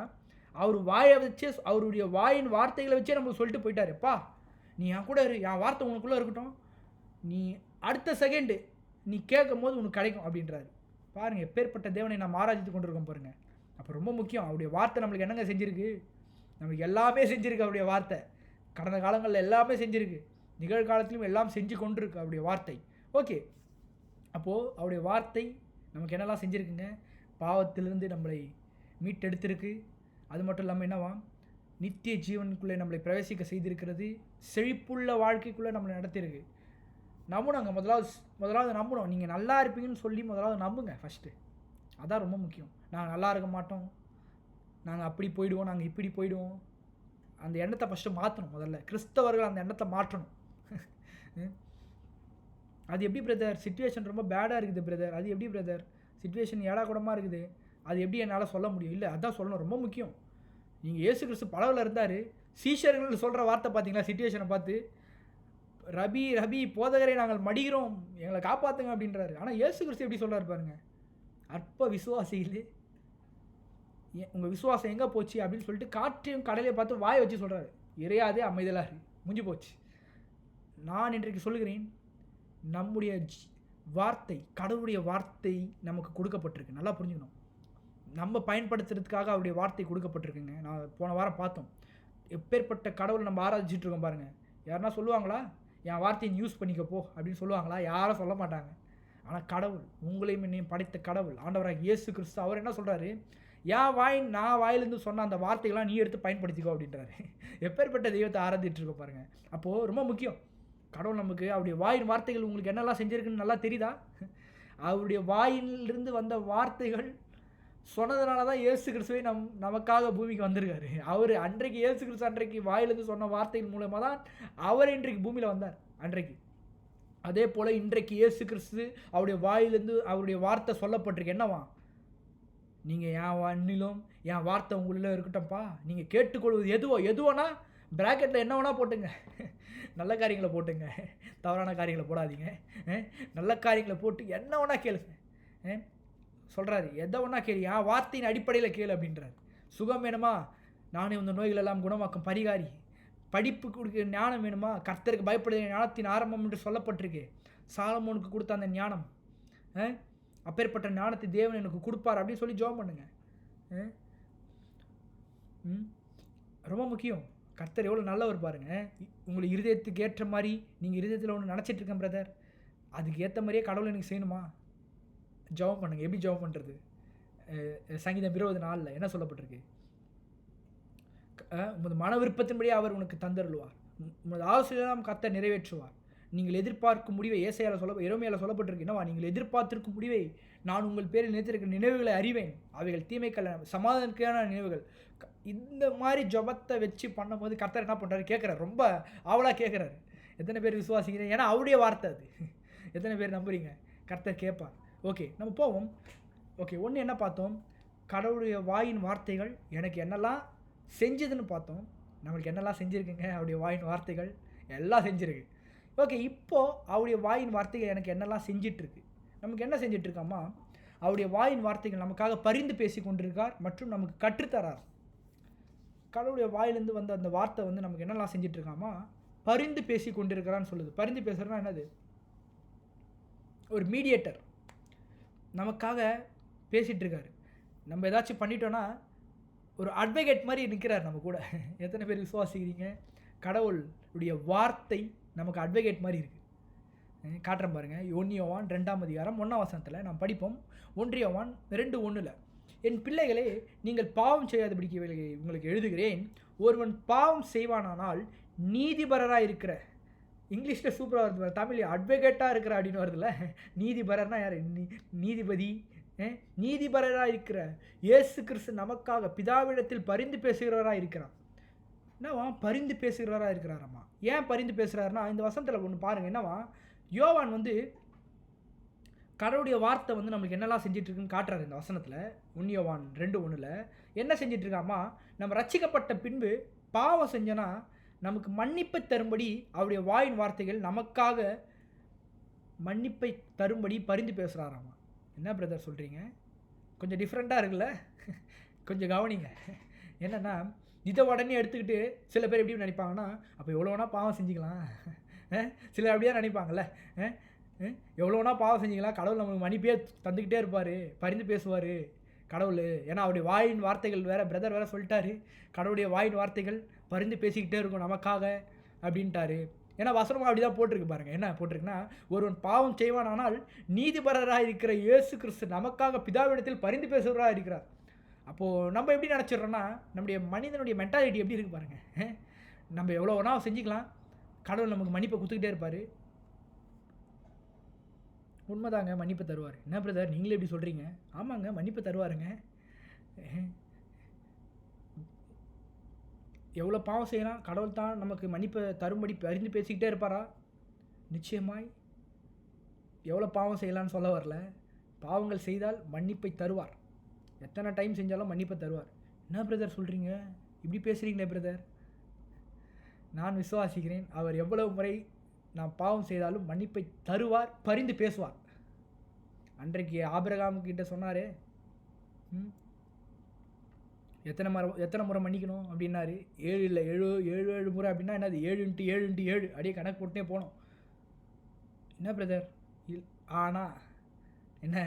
அவர் வாயை வச்சே, அவருடைய வாயின் வார்த்தைகளை வச்சே நம்மளுக்கு சொல்லிட்டு போயிட்டார். எப்பா நீ என் கூட இரு, என் வார்த்தை உனக்குள்ளே இருக்கட்டும், நீ அடுத்த செகண்டு நீ கேட்கும் போது உனக்கு கிடைக்கும் அப்படின்றாரு. பாருங்கள், எப்பேற்பட்ட தேவனை நாம் ஆராய்ச்சி கொண்டிருக்கோம் பாருங்கள். அப்போ ரொம்ப முக்கியம். அவருடைய வார்த்தை நம்மளுக்கு என்னங்க செஞ்சுருக்கு? நம்மளுக்கு எல்லாமே செஞ்சுருக்கு அவருடைய வார்த்தை. கடந்த காலங்களில் எல்லாமே செஞ்சுருக்கு, நிகழ்காலத்திலும் எல்லாம் செஞ்சு கொண்டிருக்கு அவருடைய வார்த்தை. ஓகே, அப்போது அவருடைய வார்த்தை நமக்கு என்னெல்லாம் செஞ்சுருக்குங்க? பாவத்திலிருந்து நம்மளை மீட்டெடுத்திருக்கு. அது மட்டும் இல்லாமல் என்னவா, நித்திய ஜீவனுக்குள்ளே நம்மளை பிரவேசிக்க செய்திருக்கிறது. செழிப்புள்ள வாழ்க்கைக்குள்ளே நம்மளை நடத்தியிருக்கு. நம்பணுங்க. முதலாவது நம்பணும். நீங்கள் நல்லா இருப்பீங்கன்னு சொல்லி முதலாவது நம்புங்க ஃபஸ்ட்டு. அதான் ரொம்ப முக்கியம். நாங்கள் நல்லா இருக்க மாட்டோம், நாங்கள் அப்படி போயிடுவோம், நாங்கள் இப்படி போயிடுவோம், அந்த எண்ணத்தை ஃபஸ்ட்டு மாற்றணும். முதல்ல கிறிஸ்தவர்கள் அந்த எண்ணத்தை மாற்றணும். அது எப்படி பிரதர்? சிச்சுவேஷன் ரொம்ப பேடாக இருக்குது பிரதர். அது எப்படி பிரதர்? சிச்சுவேஷன் ஏடா கூடமாக இருக்குது, அது எப்படி என்னால் சொல்ல முடியும்? இல்லை, அதான் சொல்லணும், ரொம்ப முக்கியம். நீங்கள் இயேசு கிறிஸ்து படவில் இருந்தார், சீஷர்கள் சொல்கிற வார்த்தை பார்த்தீங்களா? சிச்சுவேஷனை பார்த்து, ரபி ரபி போதகரை நாங்கள் மடிகிறோம், எங்களை காப்பாற்றுங்க அப்படின்றாரு. ஆனால் இயேசு கிறிஸ்து எப்படி சொல்கிறார் பாருங்க, அற்ப விசுவாசிகளே உங்கள் விசுவாசம் எங்கே போச்சு அப்படின்னு சொல்லிட்டு காற்றையும் கடலையை பார்த்து வாயை வச்சு சொல்கிறாரு, இறையாதே அமைதலாக முடிஞ்சு போச்சு. நான் இன்றைக்கு சொல்லுகிறேன், நம்முடைய வார்த்தை, கடவுளுடைய வார்த்தை நமக்கு கொடுக்கப்பட்டிருக்கு. நல்லா புரிஞ்சுக்கணும். நம்ம பயன்படுத்துறதுக்காக அவருடைய வார்த்தை கொடுக்கப்பட்டிருக்குங்க. நான் போன வாரம் பார்த்தோம், எப்பேற்பட்ட கடவுளை நம்ம ஆராய்ச்சிட்டு இருக்கோம் பாருங்கள். யாருன்னா சொல்லுவாங்களா என் வார்த்தையை யூஸ் பண்ணிக்கப்போ அப்படின்னு சொல்லுவாங்களா? யாரும் சொல்ல மாட்டாங்க. ஆனால் கடவுள், உங்களையும் என்னையும் படைத்த கடவுள் ஆண்டவராக இயேசு கிறிஸ்து, அவர் என்ன சொல்கிறாரு? நான் வாயிலிருந்து சொன்ன அந்த வார்த்தைகள்லாம் நீ எடுத்து பயன்படுத்திக்கோ அப்படின்றாரு. எப்பேற்பட்ட தெய்வத்தை ஆராய்ச்சிட்டு இருக்கோம் பாருங்கள். அப்போது ரொம்ப முக்கியம். கடவுள் நமக்கு அவருடைய வாயின் வார்த்தைகள் உங்களுக்கு என்னெல்லாம் செஞ்சுருக்குன்னு நல்லா தெரியுதா? அவருடைய வாயிலிருந்து வந்த வார்த்தைகள் சொன்னதுனால தான் இயேசு கிறிஸ்துவை நமக்காக பூமிக்கு வந்திருக்காரு. அவர் அன்றைக்கு இயேசு கிறிஸ்து அன்றைக்கு வாயிலிருந்து சொன்ன வார்த்தைகள் மூலமாக தான் அவர் இன்றைக்கு பூமியில் வந்தார் அன்றைக்கு. அதே போல் இன்றைக்கு இயேசு கிறிஸ்து அவருடைய வாயிலிருந்து அவருடைய வார்த்தை சொல்லப்பட்டிருக்கு. என்னவா? நீங்கள் என் வண்ணிலும் என் வார்த்தை உங்களில் இருக்கட்டும்ப்பா, நீங்கள் கேட்டுக்கொள்வது எதுவோனா ப்ராக்கெட்டில் என்ன வேணால் போட்டுங்க, நல்ல காரியங்களை போட்டுங்க, தவறான காரியங்களை போடாதீங்க. நல்ல காரியங்களை போட்டு என்ன வேணா கேளுங்க. சொல்கிறாரு, எதை ஒன்றா கேளு, என் வார்த்தையின் அடிப்படையில் கேளு அப்படின்றார். சுகம் வேணுமா? நானே இந்த நோய்கள் எல்லாம் குணமாக்கும் பரிகாரி. படிப்பு கொடுக்குற ஞானம் வேணுமா? கர்த்தருக்கு பயப்படுகிற ஞானத்தின் ஆரம்பம் என்று சொல்லப்பட்டிருக்கு. சாலமோனுக்கு கொடுத்த அந்த ஞானம், அப்பேற்பட்ட ஞானத்தை தேவன் எனக்கு கொடுப்பார் அப்படின்னு சொல்லி ஜெபம் பண்ணுங்க. ரொம்ப முக்கியம். கர்த்தர் எவ்வளோ நல்லவர் பாருங்கள். உங்களுக்கு இருதயத்துக்கு ஏற்ற மாதிரி, நீங்கள் இருதயத்தில் ஒன்று நினச்சிட்டு இருக்கேன் பிரதர், அதுக்கு ஏற்ற மாதிரியே கடவுள் எனக்கு செய்யணுமா? ஜெபம் பண்ணுங்கள். எப்படி ஜெபம் பண்ணுறது? சங்கீதம் 24 என்ன சொல்லப்பட்டிருக்கு? உமது மன விருப்பத்தின்படியே அவர் உனக்கு தந்தருள்வார், உமது ஆலோசனையெல்லாம் கர்த்தர் நிறைவேற்றுவார். நீங்கள் எதிர்பார்க்கும் முடிவை எரேமியால சொல்லப்பட்டிருக்கு. என்னவா? நீங்கள் எதிர்பார்த்திருக்கும் முடிவை நான் உங்கள் பேரில் நினைத்திருக்கிற நினைவுகளை அறிவேன், அவைகள் தீமைக்கல்ல சமாதானத்துக்கான நினைவுகள். இந்த மாதிரி ஜபத்தை வச்சு பண்ணும்போது கர்த்தர் என்ன பண்ணுறாரு? கேட்குறாரு, ரொம்ப ஆவலாக கேட்குறாரு. எத்தனை பேர் விசுவாசிக்கிறீங்க? ஏன்னா அவருடைய வார்த்தை அது. எத்தனை பேர் நம்புறீங்க? கர்த்தர் கேட்பார். ஓகே, நம்ம போவோம். ஓகே, ஒன்று என்ன பார்த்தோம்? கடவுளுடைய வாயின் வார்த்தைகள் எனக்கு என்னெல்லாம் செஞ்சதுன்னு பார்த்தோம். நம்மளுக்கு என்னெல்லாம் செஞ்சுருக்குங்க அவருடைய வாயின் வார்த்தைகள்? எல்லாம் செஞ்சுருக்கு. ஓகே, இப்போது அவருடைய வாயின் வார்த்தைகள் எனக்கு என்னெல்லாம் செஞ்சிட்ருக்கு? நமக்கு என்ன செஞ்சிட்ருக்காமா? அவருடைய வாயின் வார்த்தைகள் நமக்காக பரிந்து பேசி கொண்டிருக்கார் மற்றும் நமக்கு கற்றுத்தரார். கடவுளுடைய வாயிலிருந்து வந்த அந்த வார்த்தை வந்து நமக்கு என்னெல்லாம் செஞ்சிட்ருக்காமா? பரிந்து பேசி கொண்டிருக்கிறான்னு சொல்லுது. பரிந்து பேசுகிறதுனா என்னது? ஒரு மீடியேட்டர் நமக்காக பேசிகிட்ருக்காரு. நம்ம ஏதாச்சும் பண்ணிட்டோன்னா ஒரு அட்வொகேட் மாதிரி நிற்கிறார் நம்ம கூட. எத்தனை பேர் விசுவாசிக்கிறீங்க? கடவுளுடைய வார்த்தை நமக்கு அட்வொகேட் மாதிரி இருக்குது. காட்டுறேன் பாருங்கள். 1 யோவான் 2 நாம் படிப்போம். 1 யோவான் 2:1 என் பிள்ளைகளே, நீங்கள் பாவம் செய்யாதபடிக்கு உங்களுக்கு எழுதுகிறேன். ஒருவன் பாவம் செய்வானானால் நீதிபரராக இருக்கிற, இங்கிலீஷில் சூப்பராக வருது, தமிழ் அட்வொகேட்டாக இருக்கிற அப்படின்னு வருதுல்ல. நீதிபரர்னா யார்? நீதிபதி. நீதிபரராக இருக்கிற இயேசு கிறிஸ்து நமக்காக பிதாவிடத்தில் பரிந்து பேசுகிறவராக இருக்கிறார். என்னவா பரிந்து பேசுகிறவராக இருக்கிறாராம்மா? ஏன் பரிந்து பேசுகிறாருன்னா, இந்த வசனத்தில் ஒன்று பாருங்கள். என்னவா யோவான் வந்து கடவுளுடைய வார்த்தை வந்து நம்மளுக்கு என்னெல்லாம் செஞ்சிட்ருக்குன்னு காட்டுறாரு இந்த வசனத்தில். 1 யோவான் 2:1 என்ன செஞ்சிட்ருக்காமா, நம்ம ரட்சிக்கப்பட்ட பின்பு பாவம் செஞ்சோன்னா நமக்கு மன்னிப்பை தரும்படி அவருடைய வாயின் வார்த்தைகள் நமக்காக மன்னிப்பை தரும்படி பரிந்து பேசுகிறாராமா. என்ன பிரதர் சொல்கிறீங்க? கொஞ்சம் டிஃப்ரெண்ட்டாக இருக்குல்ல? கொஞ்சம் கவனிங்க. என்னென்னா, இதை உடனே எடுத்துக்கிட்டு சில பேர் எப்படி நினைப்பாங்கன்னா, அப்போ எவ்வளோனா பாவம் செஞ்சுக்கலாம், சிலர் அப்படியே நினைப்பாங்கள்ல, எவ்வளோனா பாவம் செஞ்சுக்கலாம், கடவுள் நமக்கு மன்னிப்பே தந்துக்கிட்டே இருப்பார், பரிந்து பேசுவார் கடவுள். ஏன்னா அவருடைய வாயின் வார்த்தைகள் வேறு, பிரதர் வேறு சொல்லிட்டாரு, கடவுளுடைய வாயின் வார்த்தைகள் பரிந்து பேசிக்கிட்டே இருக்கும் நமக்காக அப்படின்ட்டாரு. ஏன்னா வசனமாக அப்படி தான் போட்டிருக்கு பாருங்கள். என்ன போட்டிருக்குன்னா, ஒருவன் பாவம் செய்வானானால் நீதிபரராக இருக்கிற இயேசு கிறிஸ்து நமக்காக பிதாவிடத்தில் பரிந்து பேசுகிறவராக இருக்கிறார். அப்போது நம்ம எப்படி நினச்சிட்றோன்னா, நம்முடைய மனிதனுடைய மென்டாலிட்டி எப்படி இருக்குது பாருங்கள். நம்ம எவ்வளோ வேணா செஞ்சுக்கலாம், கடவுள் நமக்கு மன்னிப்பை கொடுத்துக்கிட்டே இருப்பார். உண்மைதாங்க, மன்னிப்பை தருவார். என்ன பிரதர் நீங்களே எப்படி சொல்கிறீங்க? ஆமாங்க, மன்னிப்பை தருவாருங்க. எவ்வளோ பாவம் செய்யலாம், கடவுள் தான் நமக்கு மன்னிப்பை தரும்படி பரிந்து பேசிக்கிட்டே இருப்பாரா? நிச்சயமாய். எவ்வளோ பாவம் செய்யலான்னு சொல்ல வரல, பாவங்கள் செய்தால் மன்னிப்பை தருவார். எத்தனை டைம் செஞ்சாலும் மன்னிப்பை தருவார். என்ன பிரதர் சொல்கிறீங்க, இப்படி பேசுகிறீங்களே பிரதர்? நான் விசுவாசிக்கிறேன், அவர் எவ்வளவு முறை நான் பாவம் செய்தாலும் மன்னிப்பை தருவார், பரிந்து பேசுவார். அன்றைக்கு ஆபிரகாம் கிட்ட சொன்னார், எத்தனை முறை மன்னிக்கணும் அப்படின்னாரு. 7 இல்லை 7 முறை. அப்படின்னா என்னது? 7 × 7 × 7 அப்படியே கணக்கு போட்டுனே போனோம். என்ன பிரதர் ஆனால் என்ன,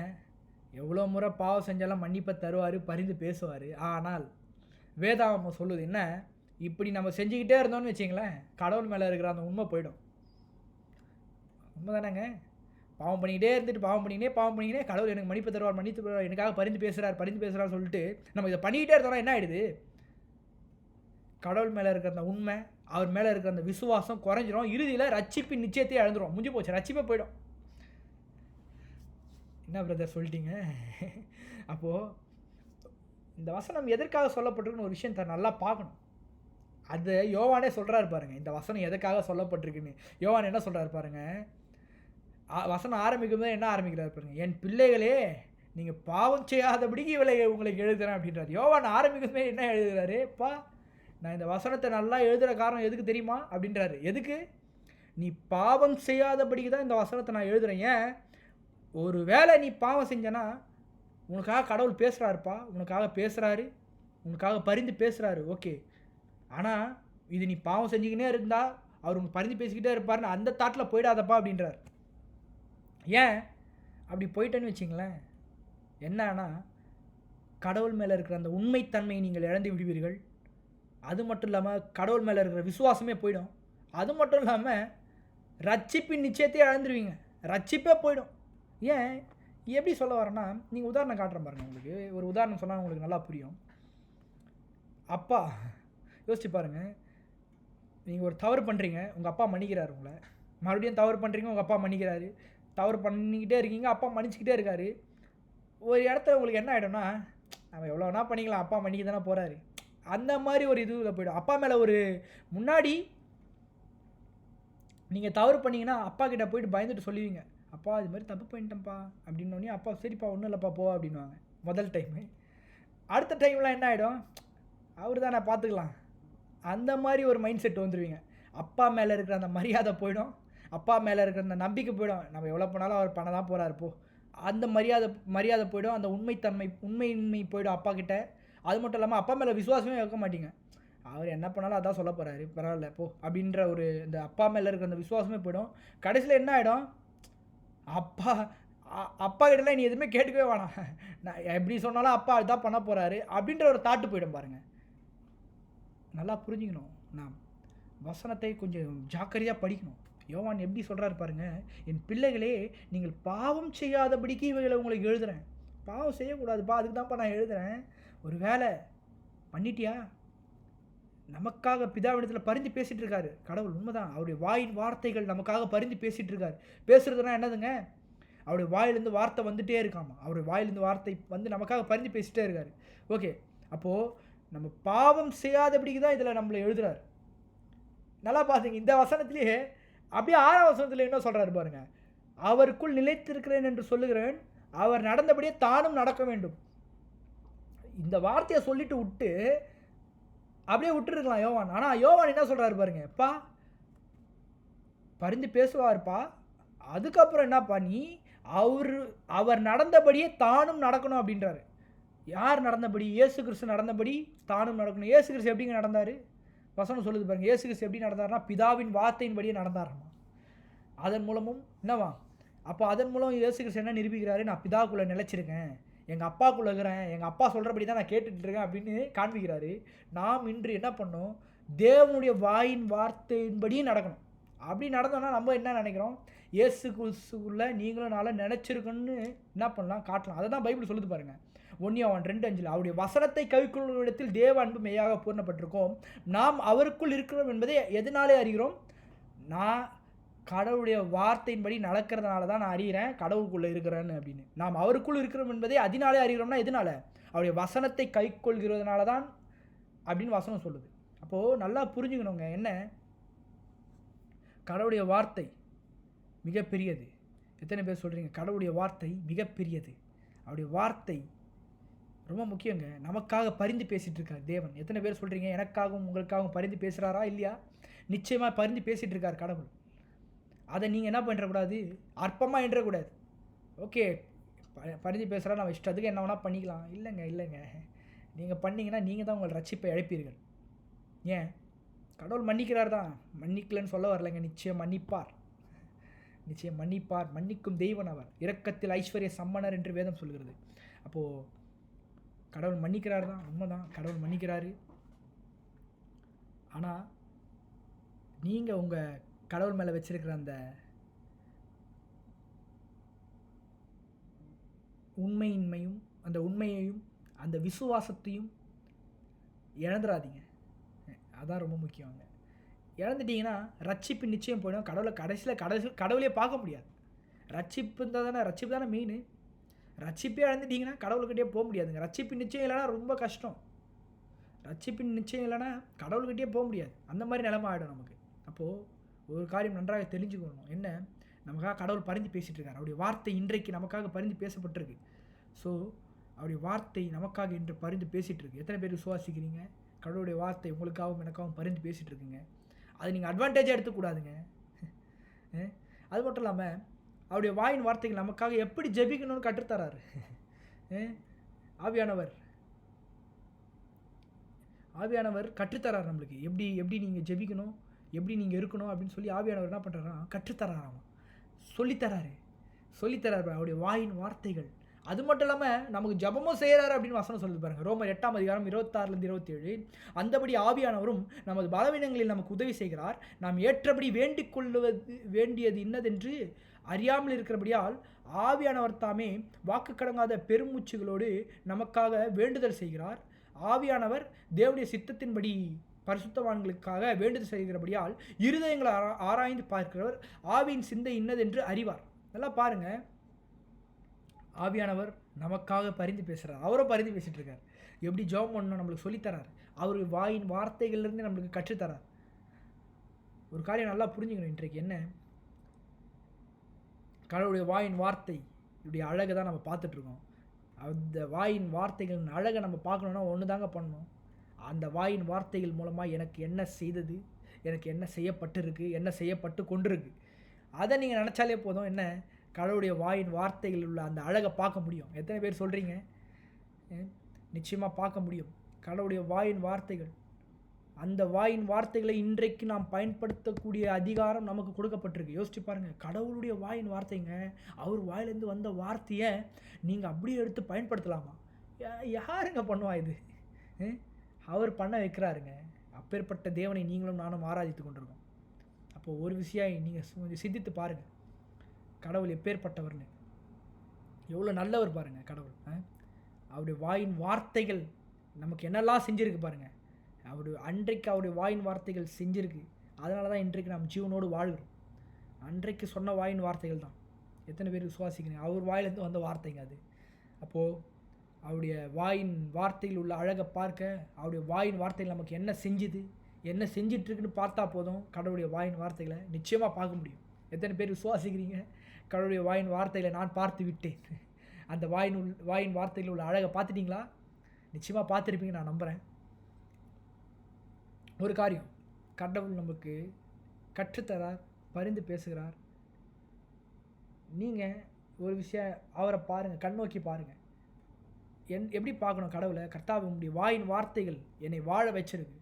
எவ்வளோ முறை பாவம் செஞ்சாலும் மன்னிப்பை தருவார், பரிந்து பேசுவார். ஆனால் வேதாகமம் சொல்லுது என்ன, இப்படி நம்ம செஞ்சுக்கிட்டே இருந்தோம்னு வச்சிங்களேன், கடவுள் மேலே இருக்கிற அந்த உண்மை போயிடும். உண்மை தானேங்க? பாவம் பண்ணிக்கிட்டே கடவுள் எனக்கு மன்னிப்பு தருவார், மன்னிப்பு தருவார், எனக்காக பரிந்து பேசுகிறார் சொல்லிட்டு நம்ம இதை பண்ணிக்கிட்டே இருந்தோம்னா என்ன ஆகிடுது? கடவுள் மேலே இருக்கிற அந்த உண்மை, அவர் மேலே இருக்கிற அந்த விசுவாசம் குறைஞ்சிரும். இறுதியில் ரட்சிப்பின் நிச்சயத்தையே இழந்துரும், முடிஞ்சு போச்சு, ரட்சிப்பே போயிடும். என்ன பிரதர் சொல்லிட்டீங்க? அப்போது இந்த வசனம் எதற்காக சொல்லப்பட்டிருக்குன்னு ஒரு விஷயம் நல்லா பார்க்கணும். அது யோவானே சொல்கிறாரு பாருங்கள், இந்த வசனம் எதுக்காக சொல்லப்பட்டிருக்குன்னு. யோவான் என்ன சொல்கிறாரு பாருங்கள், வசனம் ஆரம்பிக்கும் போது என்ன ஆரம்பிக்கிறார் பாருங்க, என் பிள்ளைகளே நீங்கள் பாவம் செய்யாதபடிக்கு இவளை உங்களுக்கு எழுதுகிறேன் அப்படின்றார். யோவான் ஆரம்பிக்கும் போது என்ன எழுதுகிறாரு, நான் இந்த வசனத்தை நல்லா எழுதுகிற காரணம் எதுக்கு தெரியுமா அப்படின்றாரு. எதுக்கு? நீ பாவம் செய்யாதபடிக்கு தான் இந்த வசனத்தை நான் எழுதுகிறேன். ஏன்? ஒரு வேளை நீ பாவம் செஞ்சனா உனக்காக கடவுள் பேசுகிறாருப்பா, உனக்காக பேசுகிறாரு, உனக்காக பரிந்து பேசுகிறாரு, ஓகே. ஆனால் இது நீ பாவம் செஞ்சுக்கினே இருந்தால் அவர் உங்க பரிந்து பேசிக்கிட்டே இருப்பாருன்னு அந்த தாட்டில் போயிடாதப்பா அப்படின்றார். ஏன் அப்படி போயிட்டேன்னு வச்சிங்களேன், என்னன்னா கடவுள் மேலே இருக்கிற அந்த உண்மைத்தன்மையை நீங்கள் இழந்து விடுவீர்கள். அது மட்டும் இல்லாமல் கடவுள் மேலே இருக்கிற விசுவாசமே போயிடும். அது மட்டும் இல்லாமல் ரட்சிப்பின் நிச்சயத்தையே இழந்துருவீங்க, ரட்சிப்பே போயிடும். ஏன் எப்படி சொல்ல வரேன்னா, நீங்கள் உதாரணம் காட்டுறேன் பாருங்கள். உங்களுக்கு ஒரு உதாரணம் சொன்னால் உங்களுக்கு நல்லா புரியும். அப்பா யோசிச்சு பாருங்கள், நீங்கள் ஒரு தவறு பண்ணுறீங்க, உங்கள் அப்பா மன்னிக்கிறாரு உங்களை, மறுபடியும் தவறு பண்ணுறீங்க, உங்கள் அப்பா மன்னிக்கிறாரு, தவறு பண்ணிக்கிட்டே இருக்கீங்க, அப்பா மன்னிச்சிக்கிட்டே இருக்காரு. ஒரு இடத்துல உங்களுக்கு என்ன ஆகிடும்னா, நம்ம எவ்வளோ வேணா பண்ணிக்கலாம், அப்பா மன்னிக்க தானே போகிறாரு, அந்த மாதிரி ஒரு இதுவில் போய்டும். அப்பா மேலே ஒரு முன்னாடி நீங்கள் தவறு பண்ணிங்கன்னா அப்பா கிட்ட போய்ட்டு பயந்துட்டு சொல்லுவீங்க, அப்பா இது மாதிரி தப்பு பண்ணிட்டேன்ப்பா அப்படின்னோடனே அப்பா சரிப்பா ஒன்றும் இல்லைப்பா போ அப்படின்வாங்க முதல் டைமு. அடுத்த டைம்லாம் என்ன ஆகிடும், அவர் தான் நான் பார்த்துக்கலாம், அந்த மாதிரி ஒரு மைண்ட் செட் வந்துடுவீங்க. அப்பா மேலே இருக்கிற அந்த மரியாதை போயிடும், அப்பா மேலே இருக்கிற அந்த நம்பிக்கை போயிடும். நம்ம எவ்வளோ பண்ணாலும் அவர் பண்ண தான் போகிறாரு போ, அந்த மரியாதை போயிடும், அந்த உண்மையின்மை போயிடும் அப்பா கிட்ட. அது மட்டும் இல்லாமல் அப்பா மேலே விசுவாசமே வைக்க மாட்டீங்க, அவர் என்ன பண்ணாலும் அதான் சொல்ல போகிறாரு, பரவாயில்ல போ அப்படின்ற ஒரு இந்த அப்பா மேலே இருக்கிற அந்த விசுவாசமே போயிடும். கடைசியில் என்ன ஆகிடும், அப்பா கிட்டலாம் நீ எதுவுமே கேட்டுக்கவே வேணாம், நான் எப்படி சொன்னாலும் அப்பா அதுதான் பண்ண போகிறாரு அப்படின்ற ஒரு தாட்டு போயிடும் பாருங்கள். நல்லா புரிஞ்சுக்கணும், நாம் வசனத்தை கொஞ்சம் ஜாக்கிரதையாக படிக்கணும். யோவான் எப்படி சொல்கிறாரு பாருங்கள், என் பிள்ளைகளே நீங்கள் பாவம் செய்யாதபடிக்கு இவைகளை உங்களுக்கு எழுதுகிறேன். பாவம் செய்யக்கூடாதுப்பா, அதுக்கு தான்ப்பா நான் எழுதுறேன். ஒரு வேளை பண்ணிட்டியா? நமக்காக பிதாவிடத்தில் பரிந்து பேசிகிட்டு இருக்காரு கடவுள். உண்மைதான், அவருடைய வாயின் வார்த்தைகள் நமக்காக பரிந்து பேசிகிட்டு இருக்காரு. பேசுறதுனா என்னதுங்க? அவருடைய வாயிலேருந்து வார்த்தை வந்துகிட்டே இருக்காமா. அவருடைய வாயிலேருந்து வார்த்தை வந்து நமக்காக பரிந்து பேசிகிட்டே இருக்காரு. ஓகே, அப்போது நம்ம பாவம் செய்யாதபடிக்கு தான் இதில் நம்மளை எழுதுறாரு. நல்லா பார்த்துங்க, இந்த வசனத்திலேயே அப்படியே 6ஆம் வசனத்தில் என்ன சொல்கிறாரு பாருங்க. அவருக்குள் நிலைத்திருக்கிறேன் என்று சொல்லுகிறேன், அவர் நடந்தபடியே தானும் நடக்க வேண்டும். இந்த வார்த்தையை சொல்லிட்டு விட்டு அப்படியே விட்டுருக்கலாம் யோவான். ஆனால் யோவான் என்ன சொல்கிறாரு பாருங்க, பா பரிந்து பேசுவார்ப்பா, அதுக்கப்புறம் என்னப்பா நீ அவர் நடந்தபடியே தானும் நடக்கணும் அப்படின்றாரு. யார் நடந்தபடி? இயேசு கிறிஸ்து நடந்தபடி தானும் நடக்கணும். இயேசு கிறிஸ்து எப்படிங்க நடந்தார்? வசனம் சொல்லுது பாருங்க. இயேசு கிறிஸ்து எப்படி நடந்தார்னா பிதாவின் வார்த்தையின்படியே நடந்தாருமா. அதன் மூலமும் என்னவா? அப்போ அதன் மூலம் இயேசு கிறிஸ்து என்ன நிரூபிக்கிறாரு? நான் பிதாக்குள்ளே நிலைச்சிருக்கேன், எங்கள் அப்பாக்குள்ளே இருக்கிறேன், எங்கள் அப்பா சொல்கிறபடி தான் நான் கேட்டுட்ருக்கேன் அப்படின்னு காண்பிக்கிறாரு. நாம் இன்று என்ன பண்ணோம்? தேவனுடைய வாயின் வார்த்தையின்படியும் நடக்கணும். அப்படி நடந்தோன்னா நம்ம என்ன நினைக்கிறோம்? இயேசு கிறிஸ்துக்குள்ளே நீங்களும் நாளை நினச்சிருக்கணும்னு என்ன பண்ணலாம்? காட்டலாம். அதை தான் பைபிள் சொல்லுது பாருங்கள். 1 யோவான் 2:5 அவருடைய வசனத்தை கைக்கொள்ளும் இடத்தில் தேவ அன்பு மெய்யாக பூர்ணப்பட்டிருக்கோம், நாம் அவருக்குள் இருக்கிறோம் என்பதை எதனாலே அறிகிறோம்? நான் கடவுளுடைய வார்த்தையின்படி நடக்கிறதுனால தான் நான் அறிகிறேன் கடவுளுக்குள்ளே இருக்கிறேன்னு அப்படின்னு. நாம் அவருக்குள் இருக்கிறோம் என்பதை அதனாலே அறிகிறோம்னா எதனால? அவருடைய வசனத்தை கைக்கொள்கிறதுனால தான் அப்படின்னு வசனம் சொல்லுது. அப்போது நல்லா புரிஞ்சுக்கணுங்க, என்ன கடவுளுடைய வார்த்தை மிகப்பெரியது. எத்தனை பேர் சொல்கிறீங்க கடவுளுடைய வார்த்தை மிகப்பெரியது? அவருடைய வார்த்தை ரொம்ப முக்கியங்க. நமக்காக பரிந்து பேசிகிட்டு இருக்கார் தேவன். எத்தனை பேர் சொல்கிறீங்க எனக்காகவும் உங்களுக்காகவும் பரிந்து பேசுகிறாரா இல்லையா? நிச்சயமாக பரிந்து பேசிகிட்டு இருக்கார் கடவுள். அதை நீங்கள் என்ன பண்ணுறக்கூடாது? அற்பமாக எண்ணக்கூடாது. ஓகே, பரிந்து பேசுகிறா, நம்ம இஷ்டத்துக்கு என்ன வேணால் பண்ணிக்கலாம். இல்லைங்க, நீங்கள் பண்ணிங்கன்னா நீங்கள் தான் உங்கள் ரட்சிப்பை இழப்பீர்கள். ஏன்? கடவுள் மன்னிக்கிறார் தான், மன்னிக்கலன்னு சொல்ல வரலைங்க. நிச்சயம் மன்னிப்பார், நிச்சயம் மன்னிப்பார். மன்னிக்கும் தெய்வன் அவர், இரக்கத்தில் ஐஸ்வர்ய சம்மனர் என்று வேதம் சொல்கிறது. அப்போது கடவுள் மன்னிக்கிறார் தான், உண்மைதான், கடவுள் மன்னிக்கிறாரு. ஆனால் நீங்கள் உங்கள் கடவுள் மேலே வச்சிருக்கிற அந்த உண்மையின்மையும் அந்த உண்மையையும் அந்த விசுவாசத்தையும் இழந்துடாதீங்க. அதான் ரொம்ப முக்கியங்க. இழந்துட்டீங்கன்னா ரட்சிப்பு நிச்சயம் போயிடும். கடவுளே பார்க்க முடியாது. ரட்சிப்பு தானே மெயின். ரட்சிப்பே இழந்துட்டீங்கன்னா கடவுள்கிட்டே போக முடியாதுங்க. ரட்சிப்பு நிச்சயம் இல்லைன்னா ரொம்ப கஷ்டம். ரட்சிப்பின் நிச்சயம் இல்லைன்னா கடவுள்கிட்டே போக முடியாது. அந்த மாதிரி நிலைமை ஆகிடும் நமக்கு. அப்போது ஒரு காரியம் நன்றாக தெரிஞ்சுக்கணும், என்ன? நமக்காக கடவுள் பரிந்து பேசிகிட்டு இருக்கார். அவருடைய வார்த்தை இன்றைக்கு நமக்காக பரிந்து பேசப்பட்டிருக்கு. ஸோ அவருடைய வார்த்தை நமக்காக இன்று பரிந்து பேசிகிட்டு இருக்கு. எத்தனை பேர் விசுவாசிக்கிறீங்க? கடவுளுடைய வார்த்தை உங்களுக்காகவும் எனக்காகவும் பரிந்து பேசிகிட்டு இருக்குங்க. அதை நீங்கள் அட்வான்டேஜாக எடுத்துக்கூடாதுங்க. அது மட்டும் இல்லாமல் அவருடைய வாயின் வார்த்தைகள் நமக்காக எப்படி ஜெபிக்கணும்னு கற்றுத்தராரு ஆவியானவர் கற்றுத்தரார் நம்மளுக்கு. எப்படி நீங்கள் ஜெபிக்கணும், எப்படி நீங்கள் இருக்கணும் அப்படின்னு சொல்லி ஆவியானவர் என்ன பண்ணுறாரா? கற்றுத்தராராமா, சொல்லித்தராரு அவருடைய வாயின் வார்த்தைகள். அது மட்டும் இல்லாமல் நமக்கு ஜபமும் செய்கிறாரு அப்படின்னு வசனம் சொல்லுது பாருங்கள். ரோமர் 8:26-27 அந்தபடி ஆவியானவரும் நமது பலவீனங்களில் நமக்கு உதவி செய்கிறார். நாம் ஏற்றபடி வேண்டியது இன்னதென்று அறியாமல் இருக்கிறபடியால் ஆவியானவர் தாமே வாக்கு கடங்காத பெருமூச்சுகளோடு நமக்காக வேண்டுதல் செய்கிறார். ஆவியானவர் தேவனுடைய சித்தத்தின்படி பரிசுத்தவான்களுக்காக வேண்டுதல் செய்கிறபடியால் இருதயங்களை ஆராய்ந்து பார்க்கிறவர் ஆவியின் சிந்தை இன்னதென்று அறிவார். நல்லா பாருங்கள், ஆவியானவர் நமக்காக பரிந்து பேசுகிறார். அவரும் பரிந்து பேசிகிட்டு இருக்கார். எப்படி ஜெபம் பண்ணணும் நம்மளுக்கு சொல்லித்தரார். அவர் வாயின் வார்த்தைகள்லேருந்து நம்மளுக்கு கற்றுத்தரார். ஒரு காரியம் நல்லா புரிஞ்சுக்கணும் இன்றைக்கு, என்ன? கடவுளுடைய வாயின் வார்த்தை இப்படி அழகை தான் நம்ம பார்த்துட்ருக்கோம். அந்த வாயின் வார்த்தைகளின் அழகை நம்ம பார்க்கணுன்னா ஒன்று தாங்க பண்ணணும். அந்த வாயின் வார்த்தைகள் மூலமாக எனக்கு என்ன செய்தது, எனக்கு என்ன செய்யப்பட்டிருக்கு, என்ன செய்யப்பட்டு கொண்டிருக்கு, அதை நீங்கள் நினச்சாலே போதும். என்ன? கடவுளுடைய வாயின் வார்த்தைகள் உள்ள அந்த அழகை பார்க்க முடியும். எத்தனை பேர் சொல்கிறீங்க? நிச்சயமாக பார்க்க முடியும். கடவுளுடைய வாயின் வார்த்தைகள், அந்த வாயின் வார்த்தைகளை இன்றைக்கு நாம் பயன்படுத்தக்கூடிய அதிகாரம் நமக்கு கொடுக்கப்பட்டிருக்கு. யோசிச்சு பாருங்கள், கடவுளுடைய வாயின் வார்த்தைங்க. அவர் வாயிலேருந்து வந்த வார்த்தையை நீங்கள் அப்படியே எடுத்து பயன்படுத்தலாமா? யாருங்க பண்ணுவா இது? அவர் பண்ண வைக்கிறாருங்க. அப்பேற்பட்ட தேவனை நீங்களும் நானும் ஆராதித்து கொண்டிருக்கோம். அப்போது ஒரு விஷயம் நீங்கள் கொஞ்சம் சிந்தித்து பாருங்கள், கடவுள் எப்பேற்பட்டவர்னு. எவ்வளோ நல்லவர் பாருங்கள் கடவுள். அவருடைய வாயின் வார்த்தைகள் நமக்கு என்னெல்லாம் செஞ்சுருக்கு பாருங்கள். அன்றைக்கு அவருடைய வாயின் வார்த்தைகள் செஞ்சுருக்கு. அதனால தான் இன்றைக்கு நாம் ஜீவனோடு வாழ்கிறோம். அன்றைக்கு சொன்ன வாயின் வார்த்தைகள் தான் எத்தனை பேர் விசுவாசிக்கிறீங்க? அவர் வாயிலேருந்து வந்த வார்த்தைங்க அது. அப்போது அவருடைய வாயின் வார்த்தையில் உள்ள அழகை பார்க்க, அவருடைய வாயின் வார்த்தைகள் நமக்கு என்ன செஞ்சுது, என்ன செஞ்சிட்ருக்குன்னு பார்த்தா போதும் கடவுளுடைய வாயின் வார்த்தைகளை நிச்சயமாக பார்க்க முடியும். எத்தனை பேர் விசுவாசிக்கிறீங்க? கடவுளுடைய வாயின் வார்த்தைகளை நான் பார்த்து விட்டேன். அந்த வாயின் வார்த்தையில் உள்ள அழகை பார்த்துட்டிங்களா? நிச்சயமாக பார்த்துருப்பீங்க, நான் நம்புகிறேன். ஒரு காரியம் கடவுள் நமக்கு கற்றுத்தரார், பரிந்து பேசுகிறார். நீங்கள் ஒரு விஷயம் அவரை பாருங்கள், கண்ணோக்கி பாருங்கள். எப்படி பார்க்கணும் கடவுளை? கர்த்தாவே, உங்களுடைய வாயின் வார்த்தைகள் என்னை வாழ வச்சிருக்கு,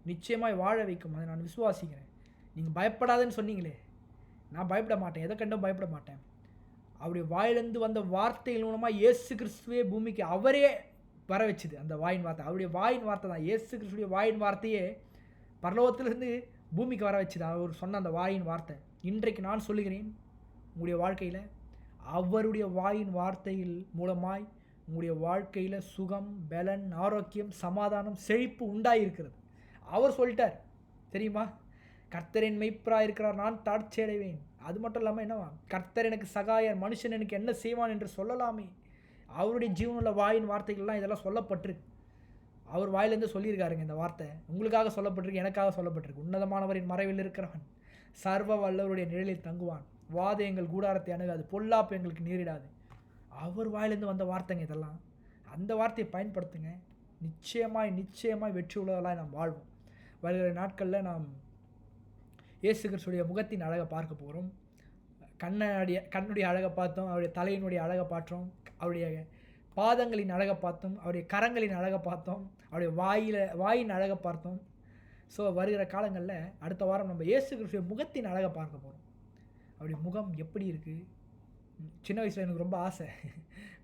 நிச்சயமாக வாழ வைக்கும், அதை நான் விசுவாசிக்கிறேன். நீங்கள் பயப்படாதுன்னு சொன்னீங்களே, நான் பயப்பட மாட்டேன், எதை கண்டும் பயப்பட மாட்டேன். அவருடைய வாயிலிருந்து வந்த வார்த்தைகள் மூலமாக இயேசு கிறிஸ்துவே பூமிக்கு அவரே வர வச்சுது. அந்த வாயின் வார்த்தை அவருடைய வாயின் வார்த்தை தான். இயேசு கிறிஸ்துடைய வாயின் வார்த்தையே பரலோகத்திலிருந்து பூமிக்கு வர வச்சுது. அவர் சொன்ன அந்த வாயின் வார்த்தை. இன்றைக்கு நான் சொல்லுகிறேன், உங்களுடைய வாழ்க்கையில் அவருடைய வாயின் வார்த்தைகள் மூலமாய் உங்களுடைய வாழ்க்கையில் சுகம், பலன், ஆரோக்கியம், சமாதானம், செழிப்பு உண்டாயிருக்கிறது. அவர் சொல்லிட்டார் தெரியுமா? கர்த்தரின் மெய்ப்பராக இருக்கிறார், நான் தாட்சி அடைவேன். அது மட்டும் இல்லாமல் என்னவா, கர்த்தர் எனக்கு சகாயர், மனுஷன் எனக்கு என்ன செய்வான் என்று சொல்லலாமே. அவருடைய ஜீவனுள்ள வாயின் வார்த்தைகள்லாம் இதெல்லாம் சொல்லப்பட்டிருக்கு. அவர் வாயிலேருந்து சொல்லியிருக்காருங்க. இந்த வார்த்தை உங்களுக்காக சொல்லப்பட்டிருக்கு, எனக்காக சொல்லப்பட்டிருக்கு. உன்னதமானவரின் மறைவில் இருக்கிறவன் சர்வ வல்லவருடைய நிழலில் தங்குவான். வாதை எங்கள் கூடாரத்தை அணுகாது, பொல்லாப்பு எங்களுக்கு நேரிடாது. அவர் வாயிலேருந்து வந்த வார்த்தைங்க இதெல்லாம். அந்த வார்த்தையை பயன்படுத்துங்க. நிச்சயமாய் வெற்றி உள்ளவர்களாக நாம் வாழ்வோம். வருகிற நாட்களில் நாம் இயேசு கிறிஸ்துடைய முகத்தின் அழகை பார்க்க போகிறோம். கண்ணுடைய அழகை பார்த்தோம், அவருடைய தலையினுடைய அழகை பார்த்தோம், அவருடைய பாதங்களின் அழகை பார்த்தோம், அவருடைய கரங்களின் அழகை பார்த்தோம், அவருடைய வாயின் அழகை பார்த்தோம். ஸோ வருகிற காலங்களில் அடுத்த வாரம் நம்ம இயேசு கிறிஸ்துடைய முகத்தின் அழகை பார்க்க போகிறோம். அவருடைய முகம் எப்படி இருக்குது? சின்ன வயசில் எனக்கு ரொம்ப ஆசை,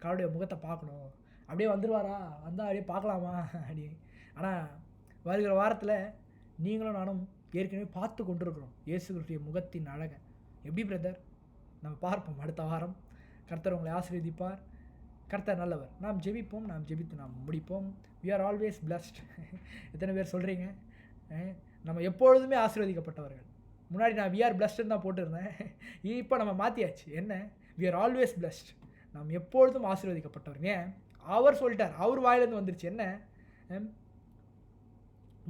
கடவுளுடைய முகத்தை பார்க்கணும். அப்படியே வந்துடுவாரா, வந்தால் அப்படியே பார்க்கலாமா அப்படி. ஆனால் வருகிற வாரத்தில் நீங்களும் நானும் ஏற்கனவே பார்த்து கொண்டிருக்கிறோம் இயேசு கிறிஸ்துடைய முகத்தின் அழகை. எப்படி பிரதர்? நம்ம பார்ப்போம் அடுத்த வாரம். கர்த்தர் உங்களை ஆசீர்வதிப்பார். கர்த்தர் நல்லவர். நாம் ஜெபிப்போம், நாம் ஜெபித்து நாம் முடிப்போம். we are always blessed. எத்தனை பேர் சொல்கிறீங்க? நம்ம எப்பொழுதுமே ஆசீர்வதிக்கப்பட்டவர்கள். முன்னாடி நான் we are blessed தான் போட்டிருந்தேன். இப்போ நம்ம மாற்றியாச்சு. என்ன? we are always blessed. நாம் எப்பொழுதும் ஆசீர்வதிக்கப்பட்டவர். ஏன்? அவர் சொல்லிட்டார், அவர் வாயிலேருந்து வந்துருச்சு. என்ன?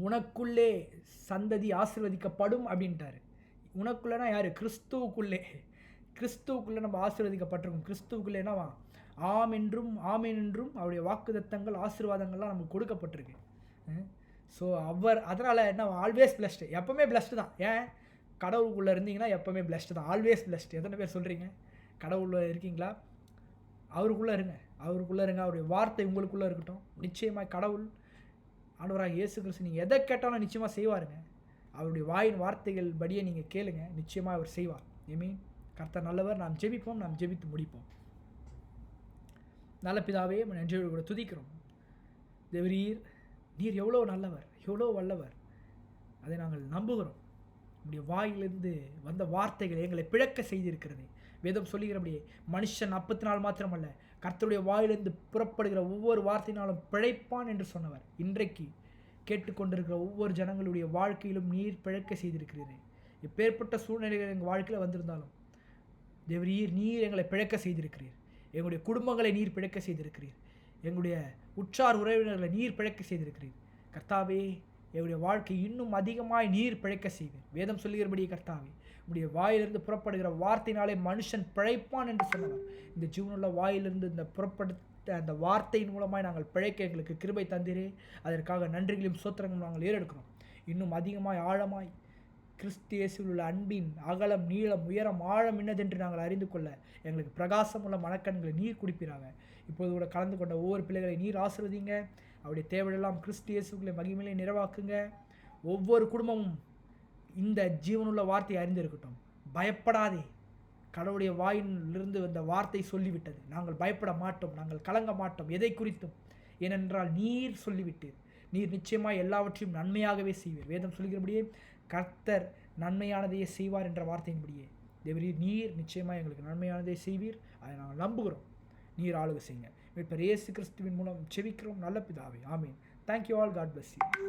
உனக்குள்ளே சந்ததி ஆசீர்வதிக்கப்படும் அப்படின்ட்டாரு. உனக்குள்ளேனா யார்? கிறிஸ்துவுக்குள்ளே நம்ம ஆசீர்வதிக்கப்பட்டிருக்கோம். கிறிஸ்துவுக்குள்ளே என்னவா? ஆம் என்றும் ஆமேன் என்றும் அவருடைய வாக்குத்தத்தங்கள், ஆசீர்வாதங்கள்லாம் நமக்கு கொடுக்கப்பட்டிருக்கு. ஸோ அதனால் என்ன? Always blessed. எப்போவுமே பிளஸ்டு தான். ஏன்? கடவுளுக்குள்ளே இருந்தீங்கன்னா எப்போவுமே பிளஸ்டு தான். Always blessed. எத்தனை பேர் சொல்கிறீங்க? கடவுளுள்ள இருக்கீங்களா? அவருக்குள்ளே இருங்க. அவருடைய வார்த்தை உங்களுக்குள்ளே இருக்கட்டும். நிச்சயமாக கடவுள் ஆண்டவராக இயேசு கிறிஸ்து நீங்கள் எதை கேட்டாலும் நிச்சயமாக செய்வாருங்க. அவருடைய வாயின் வார்த்தைகள் படியே நீங்கள் கேளுங்க, நிச்சயமாக அவர் செய்வார். ஏமீன். கர்த்தர் நல்லவர். நாம் ஜெபிப்போம், நாம் ஜெபித்து முடிப்போம். நல்ல பிதாவே, நன்றியோடு கூட துதிக்கிறோம். தேவரீர், நீர் எவ்வளோ நல்லவர், எவ்வளோ வல்லவர், அதை நாங்கள் நம்புகிறோம். நம்முடைய வாயிலிருந்து வந்த வார்த்தைகள் எங்களை பிழக்க செய்திருக்கிறது. வேதம் சொல்லுகிறபடியே மனுஷன் அப்பத்தினால் மாத்திரமல்ல, கர்த்தருடைய வாயிலிருந்து புறப்படுகிற ஒவ்வொரு வார்த்தையினாலும் பிழைப்பான் என்று சொன்னவர். இன்றைக்கு கேட்டுக்கொண்டிருக்கிற ஒவ்வொரு ஜனங்களுடைய வாழ்க்கையிலும் நீர் பிழைக்க செய்திருக்கிறீர்கள். எப்பேற்பட்ட சூழ்நிலைகள் எங்கள் வாழ்க்கையில் வந்திருந்தாலும் தேவரீர், நீர் எங்களை பிழைக்க செய்திருக்கிறீர். எங்களுடைய குடும்பங்களை நீர் பிழைக்க செய்திருக்கிறீர். எங்களுடைய உற்றார் உறவினர்களை நீர் பிழைக்க செய்திருக்கிறீர். கர்த்தாவே, எங்களுடைய வாழ்க்கை இன்னும் அதிகமாய் நீர் பிழைக்க செய்வீர். வேதம் சொல்லுகிறபடியே கர்த்தாவே, உடைய வாயிலிருந்து புறப்படுகிற வார்த்தையினாலே மனுஷன் பிழைப்பான் என்று சொன்னவர். இந்த ஜீவனுள்ள வாயிலிருந்து இந்த புறப்படுத்த அந்த வார்த்தையின் மூலமாய் நாங்கள் பிழைக்க எங்களுக்கு கிருபை தந்தீரே. அதற்காக நன்றிகளையும் சோத்திரங்களும் நாங்கள் ஏறெடுக்கிறோம். இன்னும் அதிகமாய் ஆழமாய் கிறிஸ்து இயேசுவில் உள்ள அன்பின் அகலம், நீளம், உயரம், ஆழம் என்னதென்று நாங்கள் அறிந்து கொள்ள எங்களுக்கு பிரகாசம் உள்ள மனக்கண்களை நீர் குடிப்பீராக. இப்போது கூட கலந்து கொண்ட ஒவ்வொரு பிள்ளைகளை நீர் ஆசீர்வதிங்க. அவருடைய தேவையெல்லாம் கிறிஸ்து இயேசுக்குள்ளே மகிமையிலே நிறைவாக்குங்க. ஒவ்வொரு குடும்பமும் இந்த ஜீவனுள்ள வார்த்தையை அறிந்திருக்கட்டும். பயப்படாதே, கடவுளுடைய வாயிலிருந்து வந்த வார்த்தை சொல்லிவிட்டது. நாங்கள் பயப்பட மாட்டோம், நாங்கள் கலங்க மாட்டோம் எதை குறித்தும். ஏனென்றால் நீர் சொல்லிவிட்டீர். நீர் நிச்சயமாக எல்லாவற்றையும் நன்மையாகவே செய்வீர். வேதம் சொல்கிறபடியே கர்த்தர் நன்மையானதையே செய்வார் என்ற வார்த்தையின்படியே தேவரீர், நீர் நிச்சயமாக எங்களுக்கு நன்மையானதை செய்வீர். அதை நாங்கள் நம்புகிறோம். நீர் ஆளுகை செய்யுங்க. மீட்பர் இயேசு கிறிஸ்துவின் மூலம் செபிக்கிறோம் நல்ல பிதாவே, ஆமீன். Thank you all. God bless you.